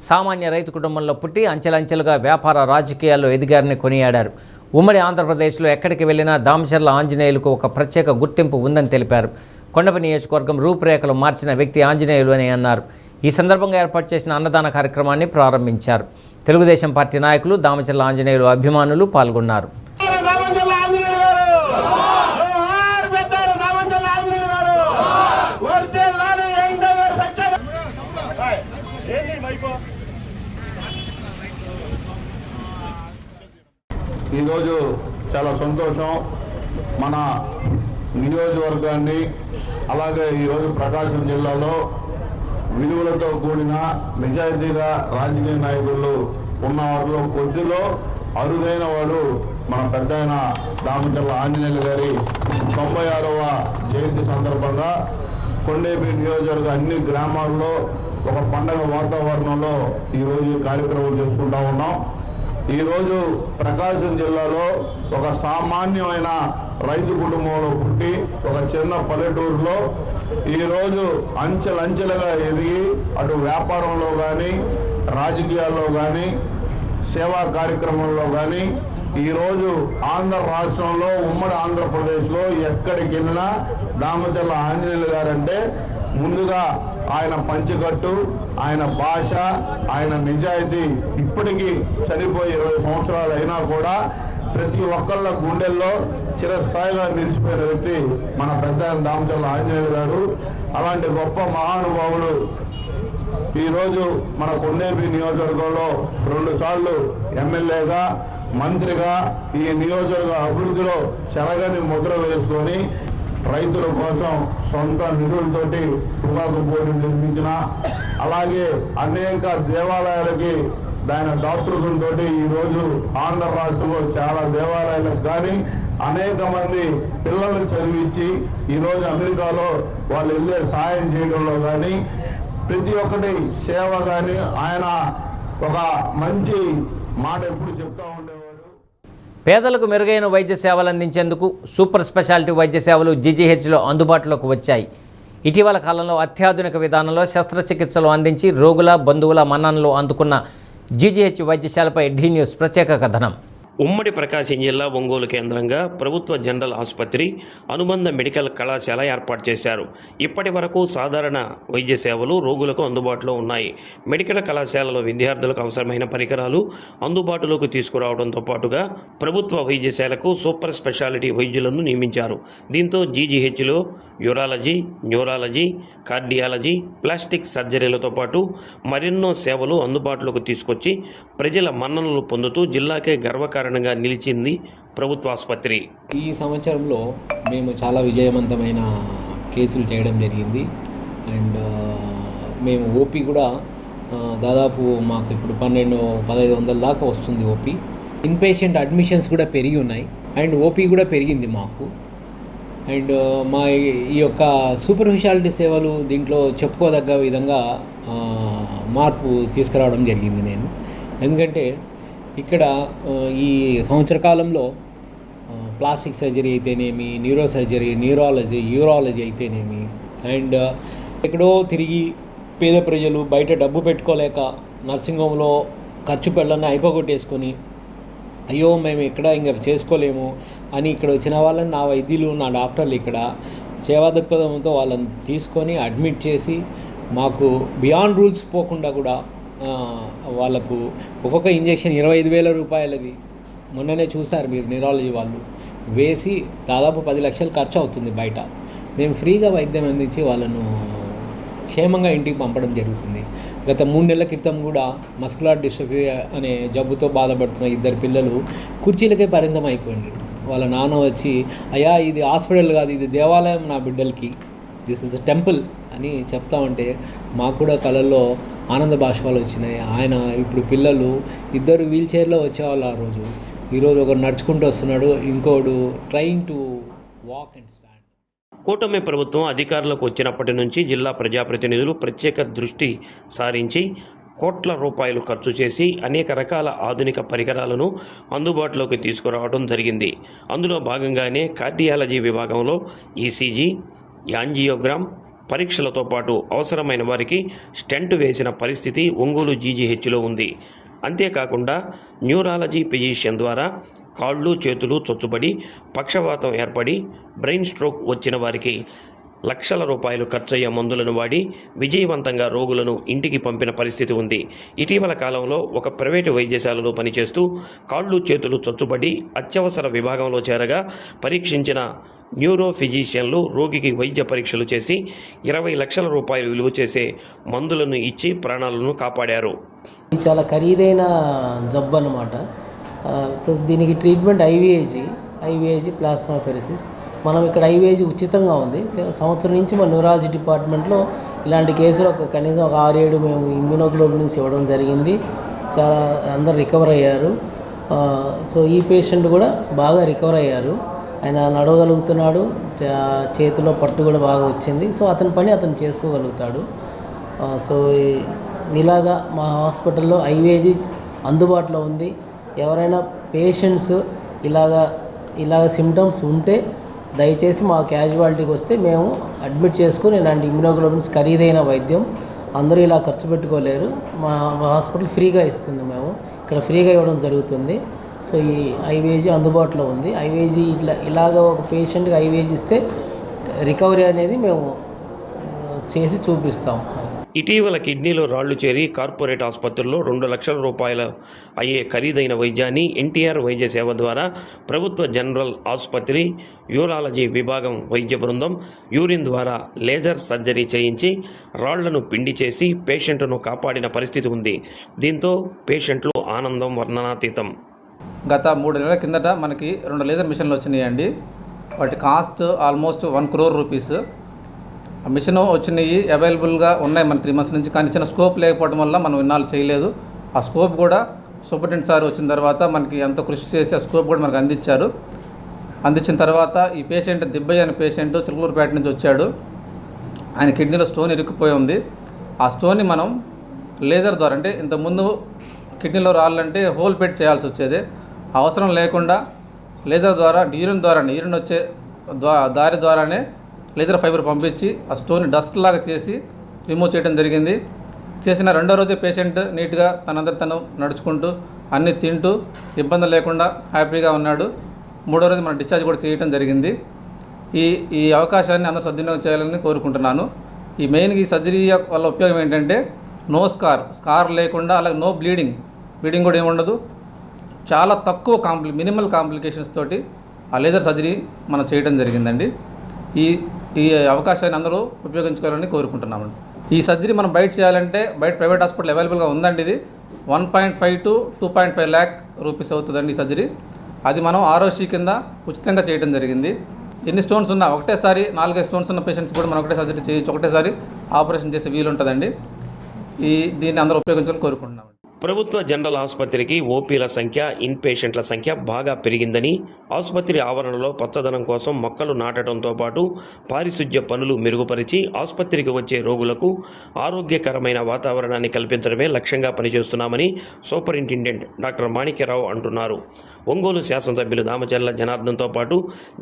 సామాన్య రైతు కుటుంబంలో పుట్టి అంచెలంచెలుగా వ్యాపార రాజకీయాల్లో ఎదిగారని కొనియాడారు. ఉమ్మడి ఆంధ్రప్రదేశ్లో ఎక్కడికి వెళ్ళినా దామచర్ల ఆంజనేయులకు ఒక ప్రత్యేక గుర్తింపు ఉందని తెలిపారు. కొండపి నియోజకవర్గం రూపురేఖలు మార్చిన వ్యక్తి ఆంజనేయులు అని అన్నారు. ఈ సందర్భంగా ఏర్పాటు చేసిన అన్నదాన కార్యక్రమాన్ని ప్రారంభించారు. తెలుగుదేశం పార్టీ నాయకులు, దామచర్ల ఆంజనేయులు అభిమానులు పాల్గొన్నారు. ఈరోజు చాలా సంతోషం. మన నియోజకవర్గాన్ని, అలాగే ఈరోజు ప్రకాశం జిల్లాలో విలువలతో కూడిన నిజాయితీగా రాజకీయ నాయకులు ఉన్న వారిలో కొద్దిలో అరుదైన వాడు మన పెద్ద ఆయన దామచర్ల ఆంజనేయులు గారి 96వ జయంతి సందర్భంగా కొండేపి నియోజకవర్గ అన్ని గ్రామాల్లో ఒక పండగ వాతావరణంలో ఈరోజు ఈ కార్యక్రమం చేసుకుంటా ఉన్నాం. ఈరోజు ప్రకాశం జిల్లాలో ఒక సామాన్యమైన రైతు కుటుంబంలో పుట్టి ఒక చిన్న పల్లెటూరులో ఈరోజు అంచెలంచెలుగా ఎదిగి అటు వ్యాపారంలో కానీ, రాజకీయాల్లో కానీ, సేవా కార్యక్రమంలో కానీ ఈరోజు ఆంధ్ర రాష్ట్రంలో ఉమ్మడి ఆంధ్రప్రదేశ్లో ఎక్కడికి వెళ్ళినా దామచర్ల ఆంజనేయులు గారంటే ముందుగా ఆయన పంచకట్టు, ఆయన భాష, ఆయన నిజాయితీ ఇప్పటికీ చనిపోయి 20 సంవత్సరాలు అయినా కూడా ప్రతి ఒక్కళ్ళ గుండెల్లో చిరస్థాయిగా నిలిచిపోయిన వ్యక్తి మన పెద్ద దామచర్ల ఆంజనేయులు గారు. అలాంటి గొప్ప మహానుభావుడు ఈరోజు మన కొండేపి నియోజకవర్గంలో 2 సార్లు ఎమ్మెల్యేగా, మంత్రిగా ఈ నియోజకవర్గ అభివృద్ధిలో చెరగని ముద్ర వేసుకొని రైతుల కోసం సొంత నిధులతోటి పొగాకు బోర్డు నిర్మించిన, అలాగే అనేక దేవాలయాలకి దాని దాతృత్వంతో ఈరోజు ఆంధ్ర రాష్ట్రంలో చాలా దేవాలయాలకు కానీ అనేక మంది పిల్లలను చదివించి ఈరోజు అమెరికాలో వాళ్ళు వెళ్ళే సహాయం చేయడంలో కానీ ప్రతి ఒక్కటి సేవ కానీ ఆయన ఒక మంచి మాట ఎప్పుడు చెప్తా ఉండేవాడు. పేదలకు మెరుగైన వైద్య సేవలు అందించేందుకు సూపర్ స్పెషాలిటీ వైద్య సేవలు జీజీహెచ్లో అందుబాటులోకి వచ్చాయి. ఇటీవల కాలంలో అత్యాధునిక విధానంలో శస్త్రచికిత్సలు అందించి రోగుల బంధువుల మన్ననలు అందుకున్న జీజీహెచ్ వైద్యశాలపై ఢీ న్యూస్ ప్రత్యేక కథనం. ఉమ్మడి ప్రకాశం జిల్లా ఒంగోలు కేంద్రంగా ప్రభుత్వ జనరల్ ఆసుపత్రి, అనుబంధ మెడికల్ కళాశాల ఏర్పాటు చేశారు. ఇప్పటి వరకు సాధారణ వైద్య సేవలు రోగులకు అందుబాటులో ఉన్నాయి. మెడికల్ కళాశాలలో విద్యార్థులకు అవసరమైన పరికరాలు అందుబాటులోకి తీసుకురావడంతో పాటుగా ప్రభుత్వ వైద్యశాలకు సూపర్ స్పెషాలిటీ వైద్యులను నియమించారు. దీంతో జీజీహెచ్లో యూరాలజీ, న్యూరాలజీ, కార్డియాలజీ, ప్లాస్టిక్ సర్జరీలతో పాటు మరెన్నో సేవలు అందుబాటులోకి తీసుకొచ్చి ప్రజల మన్ననలు పొందుతూ జిల్లాకే గర్వకారణంగా నిలిచింది ప్రభుత్వ ఆసుపత్రి. ఈ సంవత్సరంలో మేము చాలా విజయవంతమైన కేసులు చేయడం జరిగింది. అండ్ మేము ఓపీ కూడా దాదాపు మాకు ఇప్పుడు 1200-1500 దాకా వస్తుంది ఓపీ. ఇన్పేషెంట్ అడ్మిషన్స్ కూడా పెరిగి ఉన్నాయి అండ్ ఓపీ కూడా పెరిగింది మాకు. అండ్ మా ఈ యొక్క సూపర్ స్పెషాలిటీ సేవలు దీంట్లో చెప్పుకోదగ్గ విధంగా మార్పు తీసుకురావడం జరిగింది నేను. ఎందుకంటే ఇక్కడ ఈ సంవత్సర కాలంలో ప్లాస్టిక్ సర్జరీ అయితేనేమి, న్యూరో సర్జరీ, న్యూరాలజీ, యూరాలజీ అయితేనేమి, అండ్ ఎక్కడో తిరిగి పేద ప్రజలు బయట డబ్బు పెట్టుకోలేక నర్సింగ్ హోమ్లో ఖర్చు పెళ్ళని అయిపోగొట్టేసుకొని అయ్యో మేము ఎక్కడ ఇంకా చేసుకోలేము అని ఇక్కడ వచ్చిన వాళ్ళని నా వైద్యులు, నా డాక్టర్లు ఇక్కడ సేవా దృక్పథంతో వాళ్ళని తీసుకొని అడ్మిట్ చేసి మాకు బియాండ్ రూల్స్ పోకుండా కూడా వాళ్ళకు ఒక్కొక్క ఇంజెక్షన్ 25,000 రూపాయలది మొన్ననే చూశారు మీరు న్యూరాలజీ వాళ్ళు వేసి దాదాపు 10 లక్షలు ఖర్చు అవుతుంది బయట. మేము ఫ్రీగా వైద్యం అందించి వాళ్ళను క్షేమంగా ఇంటికి పంపడం జరుగుతుంది. గత 3 నెలల క్రితం కూడా మస్కులర్ డిస్ట్రోఫీ అనే జబ్బుతో బాధపడుతున్న 2 పిల్లలు కుర్చీలకే పరిమితం అయిపోయింది. వాళ్ళ నాన్న వచ్చి అయ్యా ఇది హాస్పిటల్ కాదు, ఇది దేవాలయం నా బిడ్డలకి, దిస్ ఇస్ అ టెంపుల్ అని చెప్తా ఉంటే మాకు కూడా కళల్లో ఆనంద బాష్పాలు వచ్చినాయి. ఆయన ఇప్పుడు పిల్లలు 2 వీల్ చైర్లో వచ్చేవాళ్ళు ఆ రోజు, ఈరోజు ఒకరు నడుచుకుంటూ వస్తున్నాడు, ఇంకోడు trying to walk and stand. కూటమి ప్రభుత్వం అధికారులకు వచ్చినప్పటి నుంచి జిల్లా ప్రజాప్రతినిధులు ప్రత్యేక దృష్టి సారించి కోట్ల రూపాయలు ఖర్చు చేసి అనేక రకాల ఆధునిక పరికరాలను అందుబాటులోకి తీసుకురావడం జరిగింది. అందులో భాగంగానే కార్డియాలజీ విభాగంలో ఈసీజీ, యాంజియోగ్రామ్ పరీక్షలతో పాటు అవసరమైన వారికి స్టెంట్ వేసిన పరిస్థితి ఒంగోలు జీజీహెచ్లో ఉంది. అంతేకాకుండా న్యూరాలజీ ఫిజిషియన్ ద్వారా కాళ్ళు చేతులు చొచ్చుబడి పక్షవాతం ఏర్పడి బ్రెయిన్ స్ట్రోక్ వచ్చిన వారికి లక్షల రూపాయలు ఖర్చయ్యే మందులను వాడి విజయవంతంగా రోగులను ఇంటికి పంపిన పరిస్థితి ఉంది. ఇటీవల కాలంలో ఒక ప్రైవేటు వైద్యశాలలో పనిచేస్తూ కాళ్ళు చేతులు చొచ్చుబడి అత్యవసర విభాగంలో చేరగా పరీక్షించిన న్యూరో ఫిజిషియన్లు రోగికి వైద్య పరీక్షలు చేసి 20 లక్షల రూపాయలు విలువ చేసే మందులను ఇచ్చి ప్రాణాలను కాపాడారు. ఇది చాలా ఖరీదైన జబ్బు అన్నమాట. దీనికి ట్రీట్మెంట్ ఐవీఏజీ ప్లాస్మా ఫెరిసిస్. మనం ఇక్కడ ఐవీఏజీ ఉచితంగా ఉంది. సంవత్సరం నుంచి మన న్యూరాలజీ డిపార్ట్మెంట్లో ఇలాంటి కేసులు కనీసం ఒక 6-7 మేము ఇమ్యూనోగ్లోబులిన్స్ ఇవ్వడం జరిగింది. చాలా అందరు రికవర్ అయ్యారు. సో ఈ పేషెంట్ కూడా బాగా రికవర్ అయ్యారు. ఆయన నడవగలుగుతున్నాడు, చేతిలో పట్టు కూడా బాగా వచ్చింది. సో అతని పని అతను చేసుకోగలుగుతాడు. సో ఇలాగా మా హాస్పిటల్లో ఐవీఏజీ అందుబాటులో ఉంది. ఎవరైనా పేషెంట్స్ ఇలాగ సిమ్టమ్స్ ఉంటే దయచేసి మా క్యాజువాలిటీకి వస్తే మేము అడ్మిట్ చేసుకుని ఇలాంటి ఇమ్యూనోగ్లోబులిన్స్ ఖరీదైన వైద్యం అందరూ ఇలా ఖర్చు పెట్టుకోలేరు. మా హాస్పిటల్ ఫ్రీగా ఇస్తుంది. మేము ఇక్కడ ఫ్రీగా ఇవ్వడం జరుగుతుంది. సో ఈ ఐవేజీ అందుబాటులో ఉంది. ఐవేజీ ఇలాగ ఒక పేషెంట్కి ఐవేజీ ఇస్తే రికవరీ అనేది మేము చేసి చూపిస్తాం. ఇటీవల కిడ్నీలో రాళ్లు చేరి కార్పొరేట్ ఆసుపత్రుల్లో 2 లక్షల రూపాయల అయ్యే ఖరీదైన వైద్యాన్ని ఎన్టీఆర్ వైద్య సేవ ద్వారా ప్రభుత్వ జనరల్ ఆసుపత్రి యూరాలజీ విభాగం వైద్య బృందం యూరిన్ ద్వారా లేజర్ సర్జరీ చేయించి రాళ్లను పిండి చేసి పేషెంట్ను కాపాడిన పరిస్థితి ఉంది. దీంతో పేషెంట్లు ఆనందం వర్ణనాతీతం. గత 3 నెలల కిందట మనకి 2 లేజర్ మిషన్లు వచ్చినాయండి. వాటి కాస్ట్ ఆల్మోస్ట్ 1 crore రూపీస్. ఆ మిషన్ వచ్చినాయి, అవైలబుల్గా ఉన్నాయి మన 3 months నుంచి. కానీ చిన్న స్కోప్ లేకపోవడం వల్ల మనం ఇన్నాళ్ళు చేయలేదు. ఆ స్కోప్ కూడా సూపరింటెండెంట్ సార్ వచ్చిన తర్వాత మనకి ఎంతో కృషి చేసి ఆ స్కోప్ కూడా మనకు అందించారు. అందించిన తర్వాత ఈ పేషెంట్ దిబ్బయ్య అనే పేషెంట్ చిలుకూరుపేట నుంచి వచ్చాడు. ఆయన కిడ్నీలో స్టోన్ ఇరుక్కుపోయి ఉంది. ఆ స్టోన్ని మనం లేజర్ ద్వారా, అంటే ఇంతకుముందు కిడ్నీలో రాళ్ళంటే హోల్ పెట్టి చేయాల్సి వచ్చేది. అవసరం లేకుండా లేజర్ ద్వారా యూరిన్ వచ్చే దారి ద్వారానే లేజర్ ఫైబర్ పంపించి ఆ స్టోన్ని డస్ట్ లాగా చేసి రిమూవ్ చేయడం జరిగింది. చేసిన 2వ రోజే పేషెంట్ నీట్గా తనందరూ తను నడుచుకుంటూ అన్నీ తింటూ ఇబ్బంది లేకుండా హ్యాపీగా ఉన్నాడు. 3వ రోజు మనం డిశ్చార్జ్ కూడా చేయడం జరిగింది. ఈ అవకాశాన్ని అందరూ సద్వినియోగం చేయాలని కోరుకుంటున్నాను. ఈ మెయిన్గా ఈ సర్జరీ వల్ల ఉపయోగం ఏంటంటే నో స్కార్ లేకుండా, అలాగే నో బ్లీడింగ్ కూడా ఏముండదు. చాలా తక్కువ మినిమల్ కాంప్లికేషన్స్ తోటి ఆ లేజర్ సర్జరీ మనం చేయడం జరిగిందండి. ఈ అవకాశాన్ని అందరూ ఉపయోగించుకోవాలని కోరుకుంటున్నామండి. ఈ సర్జరీ మనం బయట చేయాలంటే బయట ప్రైవేట్ హాస్పిటల్ అవైలబుల్గా ఉందండి. ఇది 1.5 to 2.5 lakh రూపీస్ అవుతుందండి ఈ సర్జరీ. అది మనం ఆర్ఓసీ కింద ఉచితంగా చేయడం జరిగింది. ఎన్ని స్టోన్స్ ఉన్నా ఒకటేసారి 4-5 స్టోన్స్ ఉన్న పేషెంట్స్ కూడా మనం ఒకటే సర్జరీ చేయొచ్చు, ఒకటేసారి ఆపరేషన్ చేసే వీలు ఉంటుందండి. దీన్ని అందరూ ఉపయోగించాలని కోరుకుంటున్నామండి. ప్రభుత్వ జనరల్ ఆసుపత్రికి ఓపీల సంఖ్య, ఇన్ పేషెంట్ల సంఖ్య బాగా పెరిగిందని, ఆసుపత్రి ఆవరణలో పచ్చదనం కోసం మొక్కలు నాటడంతో పాటు పారిశుధ్య పనులు మెరుగుపరిచి ఆసుపత్రికి వచ్చే రోగులకు ఆరోగ్యకరమైన వాతావరణాన్ని కల్పించడమే లక్ష్యంగా పనిచేస్తున్నామని సూపరింటెండెంట్ డాక్టర్ మాణిక్యరావు అంటున్నారు. ఒంగోలు శాసనసభ్యులు దామచర్ల జనార్దన్తో పాటు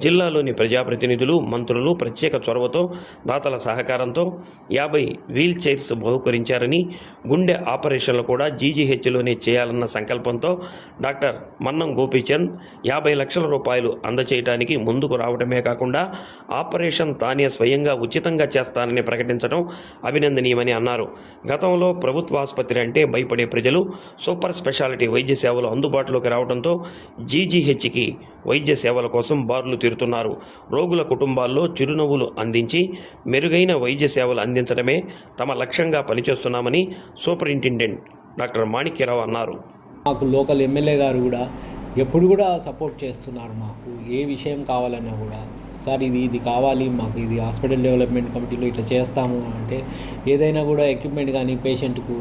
జిల్లాలోని ప్రజాప్రతినిధులు, మంత్రులు ప్రత్యేక చొరవతో, దాతల సహకారంతో 50 వీల్ చైర్స్ బహుకరించారని, గుండె ఆపరేషన్లు కూడా జీజీహెచ్లోనే చేయాలన్న సంకల్పంతో డాక్టర్ మన్నం గోపీచంద్ 50 లక్షల రూపాయలు అందచేయడానికి ముందుకు రావడమే కాకుండా ఆపరేషన్ తానే స్వయంగా ఉచితంగా చేస్తానని ప్రకటించడం అభినందనీయమని అన్నారు. గతంలో ప్రభుత్వ ఆసుపత్రి అంటే భయపడే ప్రజలు సూపర్ స్పెషాలిటీ వైద్య సేవలు అందుబాటులోకి రావడంతో జీజీహెచ్కి వైద్య సేవల కోసం బారులు తీరుతున్నారు. రోగుల కుటుంబాల్లో చిరునవ్వులు అందించి మెరుగైన వైద్య సేవలు అందించడమే తమ లక్ష్యంగా పనిచేస్తున్నామని సూపరింటెండెంట్ డాక్టర్ మాణిక్యరావు అన్నారు. మాకు లోకల్ ఎమ్మెల్యే గారు కూడా ఎప్పుడు కూడా సపోర్ట్ చేస్తున్నారు. మాకు ఏ విషయం కావాలన్నా కూడా, సార్ ఇది కావాలి మాకు, ఇది హాస్పిటల్ డెవలప్మెంట్ కమిటీలో ఇట్లా చేస్తాము అంటే ఏదైనా కూడా ఎక్విప్మెంట్ కానీ పేషెంట్కు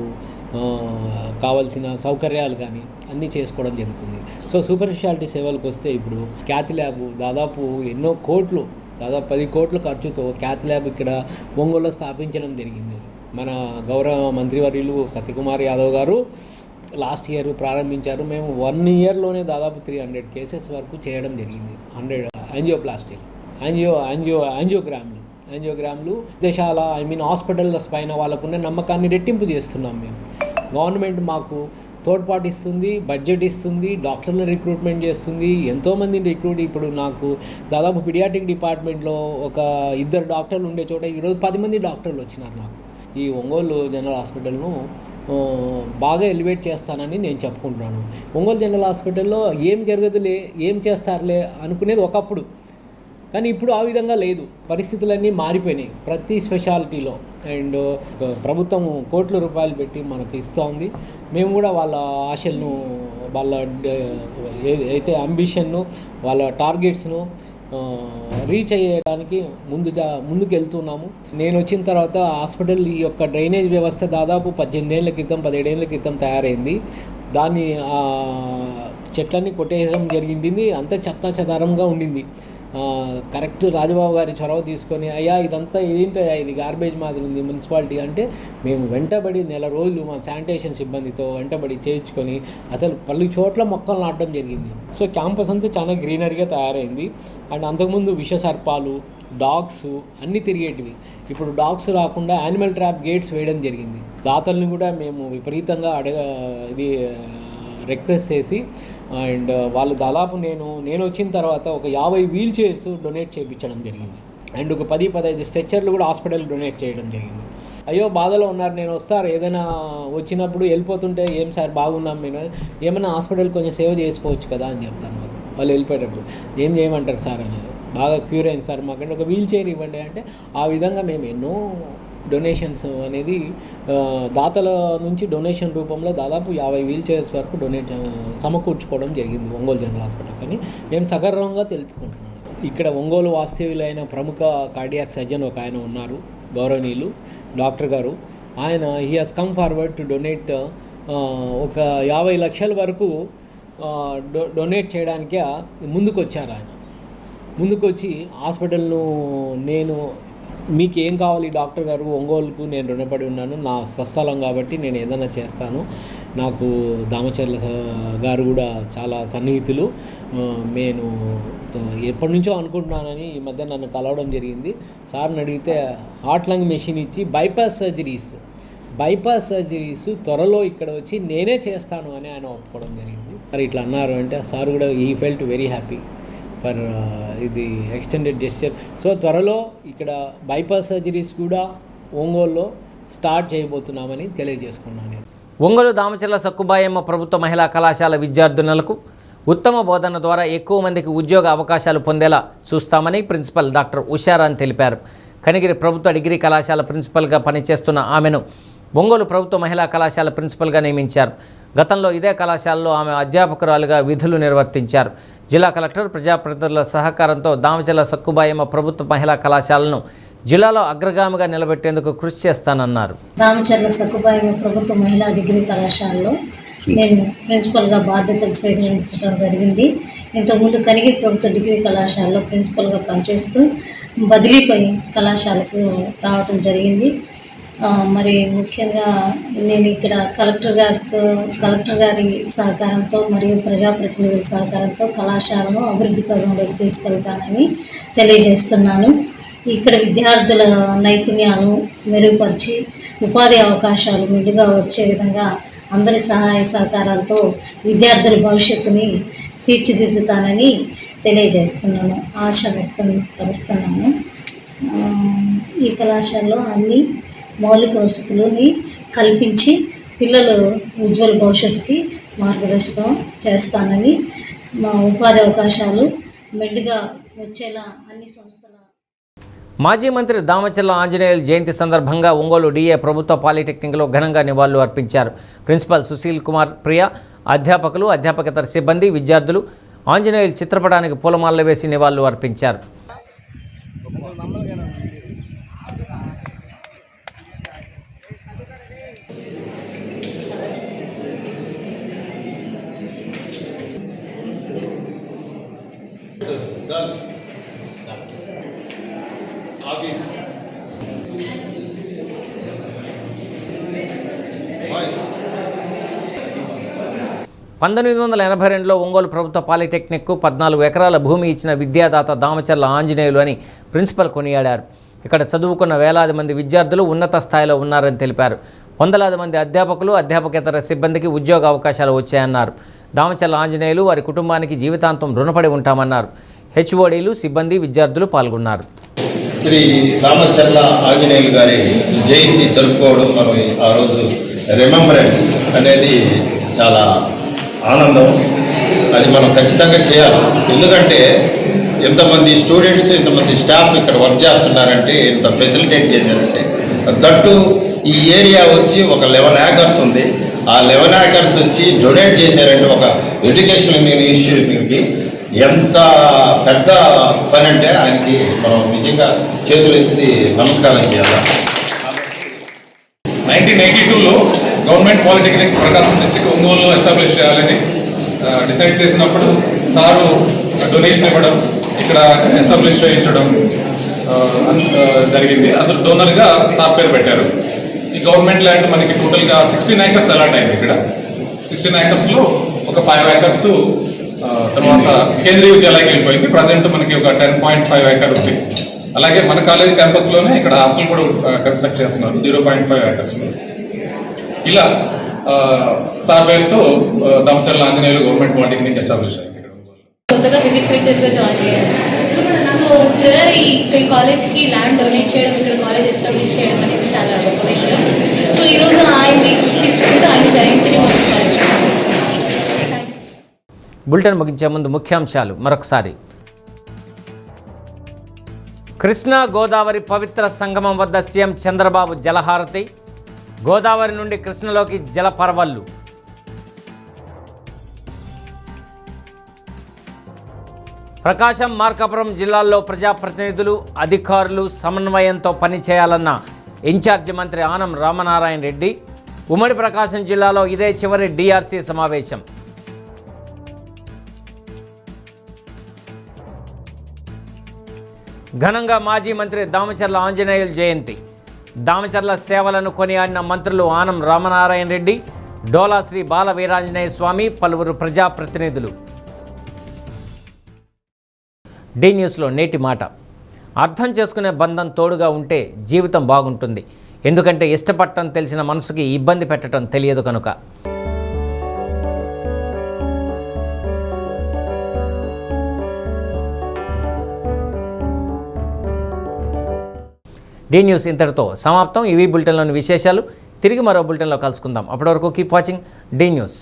కావాల్సిన సౌకర్యాలు కానీ అన్నీ చేసుకోవడం జరుగుతుంది. సో సూపర్ స్పెషాలిటీ సేవలకు వస్తే ఇప్పుడు క్యాత్ ల్యాబ్ దాదాపు ఎన్నో కోట్లు, దాదాపు 10 కోట్ల ఖర్చుతో క్యాత్ ల్యాబ్ ఇక్కడ ఒంగోలులో స్థాపించడం జరిగింది. మన గౌరవ మంత్రివర్యులు సత్యకుమార్ యాదవ్ గారు లాస్ట్ ఇయర్ ప్రారంభించారు. మేము 1 yearలోనే దాదాపు 300 కేసెస్ వరకు చేయడం జరిగింది. 100 యాంజియోప్లాస్టీలు, యాంజియోగ్రామ్లు దేశాల హాస్పిటల్స్ పైన వాళ్ళకున్న నమ్మకాన్ని రెట్టింపు చేస్తున్నాం. మేము గవర్నమెంట్ మాకు తోడ్పాటు ఇస్తుంది, బడ్జెట్ ఇస్తుంది, డాక్టర్లను రిక్రూట్మెంట్ చేస్తుంది, ఎంతోమందిని రిక్రూట్. ఇప్పుడు నాకు దాదాపు పీడియాట్రిక్ డిపార్ట్మెంట్లో ఒక 2 డాక్టర్లు ఉండే చోట ఈరోజు 10 మంది డాక్టర్లు వచ్చినారు. నాకు ఈ ఒంగోలు జనరల్ హాస్పిటల్ను బాగా ఎలివేట్ చేస్తానని నేను చెప్పుకుంటున్నాను. ఒంగోలు జనరల్ హాస్పిటల్లో ఏం జరగదులే, ఏం చేస్తారులే అనుకునేది ఒకప్పుడు, కానీ ఇప్పుడు ఆ విధంగా లేదు. పరిస్థితులన్నీ మారిపోయినాయి ప్రతి స్పెషాలిటీలో. అండ్ ప్రభుత్వం కోట్ల రూపాయలు పెట్టి మనకు ఇస్తూ ఉంది. మేము కూడా వాళ్ళ ఆశలను, వాళ్ళ అయితే అంబిషన్ను, వాళ్ళ టార్గెట్స్ను రీచ్ అయ్యడానికి ముందుకు వెళ్తున్నాము. నేను వచ్చిన తర్వాత హాస్పిటల్ ఈ యొక్క డ్రైనేజ్ వ్యవస్థ దాదాపు 18 ఏళ్ల క్రితం 17 ఏళ్ల క్రితం తయారైంది. దాన్ని చెట్లన్నీ కొట్టేయడం జరిగింది. అంతా చెత్త చెదారంగా ఉండింది. కరెక్ట్ రాజబాబు గారి చొరవ తీసుకొని, అయ్యా ఇదంతా ఏంటయ్యా, ఇది గార్బేజ్ మాదిరి ఉంది మున్సిపాలిటీ అంటే, మేము వెంటబడి 1 నెల రోజులు మా శానిటేషన్ సిబ్బందితో వెంటబడి చేయించుకొని అసలు 10 చోట్ల మొక్కలు నాటడం జరిగింది. సో క్యాంపస్ అంతా చాలా గ్రీనరీగా తయారైంది. అండ్ అంతకుముందు విషసర్పాలు, డాగ్స్ అన్నీ తిరిగేటివి. ఇప్పుడు డాగ్స్ రాకుండా యానిమల్ ట్రాప్ గేట్స్ వేయడం జరిగింది. దాతల్ని కూడా మేము విపరీతంగా రిక్వెస్ట్ చేసి అండ్ వాళ్ళు దాదాపు నేను వచ్చిన తర్వాత ఒక 50 వీల్ చైర్స్ డొనేట్ చేయించడం జరిగింది. అండ్ ఒక 10-15 స్ట్రెచ్చర్లు కూడా హాస్పిటల్ డొనేట్ చేయడం జరిగింది. అయ్యో బాధలో ఉన్నారు, నేను వస్తారు ఏదైనా వచ్చినప్పుడు వెళ్ళిపోతుంటే ఏం సార్ బాగున్నాం, నేను ఏమైనా హాస్పిటల్ కొంచెం సేవ చేసుకోవచ్చు కదా అని చెప్తాను. వాళ్ళు వెళ్ళిపోయేటప్పుడు ఏం చేయమంటారు సార్ అనేది, బాగా క్యూర్ అయింది సార్ మాకంటే ఒక వీల్ చైర్ ఇవ్వండి అంటే ఆ విధంగా మేము ఎన్నో డొనేషన్స్ అనేది దాతల నుంచి డొనేషన్ రూపంలో దాదాపు 50 వీల్ చైర్స్ వరకు సమకూర్చుకోవడం జరిగింది ఒంగోలు జనరల్ హాస్పిటల్. కానీ మేము సగర్వంగా తెలుపుకుంటున్నాం. ఇక్కడ ఒంగోలు వాస్తవ్యులైన ప్రముఖ కార్డియాక్ సర్జన్ ఒక ఆయన ఉన్నారు, గౌరవనీయులు డాక్టర్ గారు. ఆయన he has come forward to donate ఒక 50 లక్షల వరకు డొనేట్ చేయడానికి ముందుకు వచ్చారు. ఆయన ముందుకు వచ్చి హాస్పిటల్ను నేను మీకు ఏం కావాలి డాక్టర్ గారు, ఒంగోలుకు నేను రుణపడి ఉన్నాను, నా స్వస్థలం కాబట్టి నేను ఏదైనా చేస్తాను. నాకు దామచర్ల గారు కూడా చాలా సన్నిహితులు, నేను ఎప్పటి నుంచో అనుకుంటున్నానని ఈ మధ్య నన్ను కలవడం జరిగింది. సార్ని అడిగితే హార్ట్ లంగ్ మెషిన్ ఇచ్చి బైపాస్ సర్జరీస్ త్వరలో ఇక్కడ వచ్చి నేనే చేస్తాను అని ఆయన ఒప్పుకోవడం జరిగింది. మరి ఇట్లా అన్నారు అంటే సార్ కూడా ఈ ఫెల్ట్ వెరీ హ్యాపీ ఫర్ ఇది ఎక్స్టెండెడ్ జెస్చర్. సో త్వరలో ఇక్కడ బైపాస్ సర్జరీస్ కూడా ఒంగోలులో స్టార్ట్ చేయబోతున్నామని తెలియజేసుకున్నాను. ఒంగోలు దామచర్ల సక్కుబాయమ్మ ప్రభుత్వ మహిళా కళాశాల విద్యార్థినులకు ఉత్తమ బోధన ద్వారా ఎక్కువ మందికి ఉద్యోగ అవకాశాలు పొందేలా చూస్తామని ప్రిన్సిపల్ డాక్టర్ ఉషారాన్ తెలిపారు. కనిగిరి ప్రభుత్వ డిగ్రీ కళాశాల ప్రిన్సిపల్గా పనిచేస్తున్న ఆమెను ఒంగోలు ప్రభుత్వ మహిళా కళాశాల ప్రిన్సిపల్గా నియమించారు. గతంలో ఇదే కళాశాలలో ఆమె అధ్యాపకురాలుగా విధులు నిర్వర్తించారు. జిల్లా కలెక్టర్ ప్రజాప్రతినిధుల సహకారంతో దామచర్ల సక్కుబాయమ్మ ప్రభుత్వ మహిళా కళాశాలను జిల్లాలో అగ్రగామిగా నిలబెట్టేందుకు కృషి చేస్తానన్నారు. దామచర్ల సక్కుబాయమ్మ ప్రభుత్వ మహిళా డిగ్రీ కళాశాలలో నేను ప్రిన్సిపల్గా బాధ్యతలు స్వీకరించడం జరిగింది. ఇంతకుముందు కనిగిరి ప్రభుత్వ డిగ్రీ కళాశాలలో ప్రిన్సిపల్గా పనిచేస్తూ బదిలీపై కళాశాలకు రావడం జరిగింది. మరి ముఖ్యంగా నేను ఇక్కడ కలెక్టర్ గారి సహకారంతో మరియు ప్రజాప్రతినిధుల సహకారంతో కళాశాలను అభివృద్ధి పదంలోకి తీసుకెళ్తానని తెలియజేస్తున్నాను. ఇక్కడ విద్యార్థుల నైపుణ్యాలను మెరుగుపరిచి ఉపాధి అవకాశాలు మెండుగా వచ్చే విధంగా అందరి సహాయ సహకారాలతో విద్యార్థుల భవిష్యత్తుని తీర్చిదిద్దుతానని తెలియజేస్తున్నాను, ఆశ వ్యక్తం పరుస్తున్నాను. ఈ కళాశాలలో అన్ని మౌలిక వసతులని కల్పించి పిల్లలు ఉజ్వల భవిష్యత్తుకి మార్గదర్శకం చేస్తానని, మా ఉపాధి అవకాశాలు మెండుగా వచ్చేలా అన్ని సంస్థల. మాజీ మంత్రి దామచర్ల ఆంజనేయులు జయంతి సందర్భంగా ఒంగోలు డిఏ ప్రభుత్వ పాలిటెక్నిక్లో ఘనంగా నివాళులు అర్పించారు. ప్రిన్సిపల్ సుశీల్ కుమార్ ప్రియ, అధ్యాపకులు, అధ్యాపకేతర సిబ్బంది, విద్యార్థులు ఆంజనేయులు చిత్రపటానికి పూలమాలలు వేసి నివాళులు అర్పించారు. ఆఫీస్ 1982లో ఒంగోలు ప్రభుత్వ పాలిటెక్నిక్కు 14 ఎకరాల భూమి ఇచ్చిన విద్యాదాత దామచర్ల ఆంజనేయులు అని ప్రిన్సిపల్ కొనియాడారు. ఇక్కడ చదువుకున్న వేలాది మంది విద్యార్థులు ఉన్నత స్థాయిలో ఉన్నారని తెలిపారు. వందలాది మంది అధ్యాపకులు, అధ్యాపకేతర సిబ్బందికి ఉద్యోగ అవకాశాలు వచ్చాయన్నారు. దామచర్ల ఆంజనేయులు వారి కుటుంబానికి జీవితాంతం రుణపడి ఉంటామన్నారు. హెచ్ఓడీలు, సిబ్బంది, విద్యార్థులు పాల్గొన్నారు. శ్రీ దామచర్ల ఆంజనేయులు గారి జయంతి జరుపుకోవడం, మనం ఆ రోజు రిమెంబరెన్స్ అనేది చాలా ఆనందం. అది మనం ఖచ్చితంగా చేయాలి. ఎందుకంటే ఎంతమంది స్టూడెంట్స్, ఇంతమంది స్టాఫ్ ఇక్కడ వర్క్ చేస్తున్నారంటే, ఇంత ఫెసిలిటేట్ చేశారంటే, దట్టు ఈ ఏరియా వచ్చి ఒక 11 ఏకర్స్ ఉంది. ఆ 11 ఏకర్స్ వచ్చి డొనేట్ చేశారంటే ఒక ఎడ్యుకేషనల్ ఇన్స్టిట్యూషన్కి ఎంత పెద్ద పని అంటే ఆయనకి మనం నిజంగా చేతులు ఎత్తి నమస్కారం చేయాలి. 1982లో గవర్నమెంట్ పాలిటెక్నిక్ ప్రకాశం డిస్ట్రిక్ట్ ఒంగోలులో ఎస్టాబ్లిష్ చేయాలని డిసైడ్ చేసినప్పుడు సారు డొనేషన్ ఇవ్వడం, ఇక్కడ ఎస్టాబ్లిష్ చేయించడం జరిగింది. అందులో డోనర్గా సార్ పేరు పెట్టారు. ఈ గవర్నమెంట్ ల్యాండ్ మనకి టోటల్గా 16 ఏకర్స్ అలాట్ అయింది. ఇక్కడ 16 ఏకర్స్లో ఒక 5 ఏకర్స్ తర్వాత కేంద్రీయ విద్యాలయానికి వెళ్ళిపోయింది. ప్రజెంట్ మనకి ఒక 10.5 ఏకర్ ఉంది. అలాగే మన కాలేజ్ క్యాంపస్లోనే ఇక్కడ హాస్టల్ కూడా కన్స్ట్రక్ట్ చేస్తున్నారు 0.5 ఏకర్స్లో. ఇలా సార్ పేరుతో Damacharla Anjaneyulu government polytechnic establish అయింది. కొత్తగా ఫిజిక్స్ లెక్చర్గా జాయిన్ అయ్యాను. సో సార్ ఈ కాలేజ్కి ల్యాండ్ డొనేట్ చేయడం, ఇక్కడ కాలేజ్ ఎస్టాబ్లిష్ చేయడం అనేది చాలా గొప్ప విషయం. సో ఈరోజు ఆయన్ని గుర్తించుకుంటూ ఆయన జయంతిని మనం స్మరించుకుంటాం. బులెటిన్ ముగించే ముందు ముఖ్యాంశాలు మరొకసారి. కృష్ణా గోదావరి పవిత్ర సంగమం వద్ద సీఎం చంద్రబాబు జలహారతి, గోదావరి నుండి కృష్ణలోకి జల పరవళ్లు. ప్రకాశం, మార్కాపురం జిల్లాల్లో ప్రజాప్రతినిధులు, అధికారులు సమన్వయంతో పనిచేయాలన్న ఇన్ఛార్జి మంత్రి ఆనం రామనారాయణ రెడ్డి. ఉమ్మడి ప్రకాశం జిల్లాలో ఇదే చివరి డిఆర్సీ సమావేశం. ఘనంగా మాజీ మంత్రి దామచర్ల ఆంజనేయులు జయంతి. దామచర్ల సేవలను కొనియాడిన మంత్రులు ఆనం రామనారాయణ రెడ్డి, డోలా శ్రీ బాల వీరాంజనేయ స్వామి, పలువురు ప్రజాప్రతినిధులు. డి న్యూస్లో నేటి మాట. అర్థం చేసుకునే బంధం తోడుగా ఉంటే జీవితం బాగుంటుంది. ఎందుకంటే ఇష్టపడటం తెలిసిన మనసుకి ఇబ్బంది పెట్టడం తెలియదు కనుక. డి న్యూస్ ఇంతటితో సమాప్తం. ఇవి బులెటిన్లోని విశేషాలు. తిరిగి మరో బులెటిన్లో కలుసుకుందాం. అప్పటి వరకు కీప్ వాచింగ్ డి న్యూస్.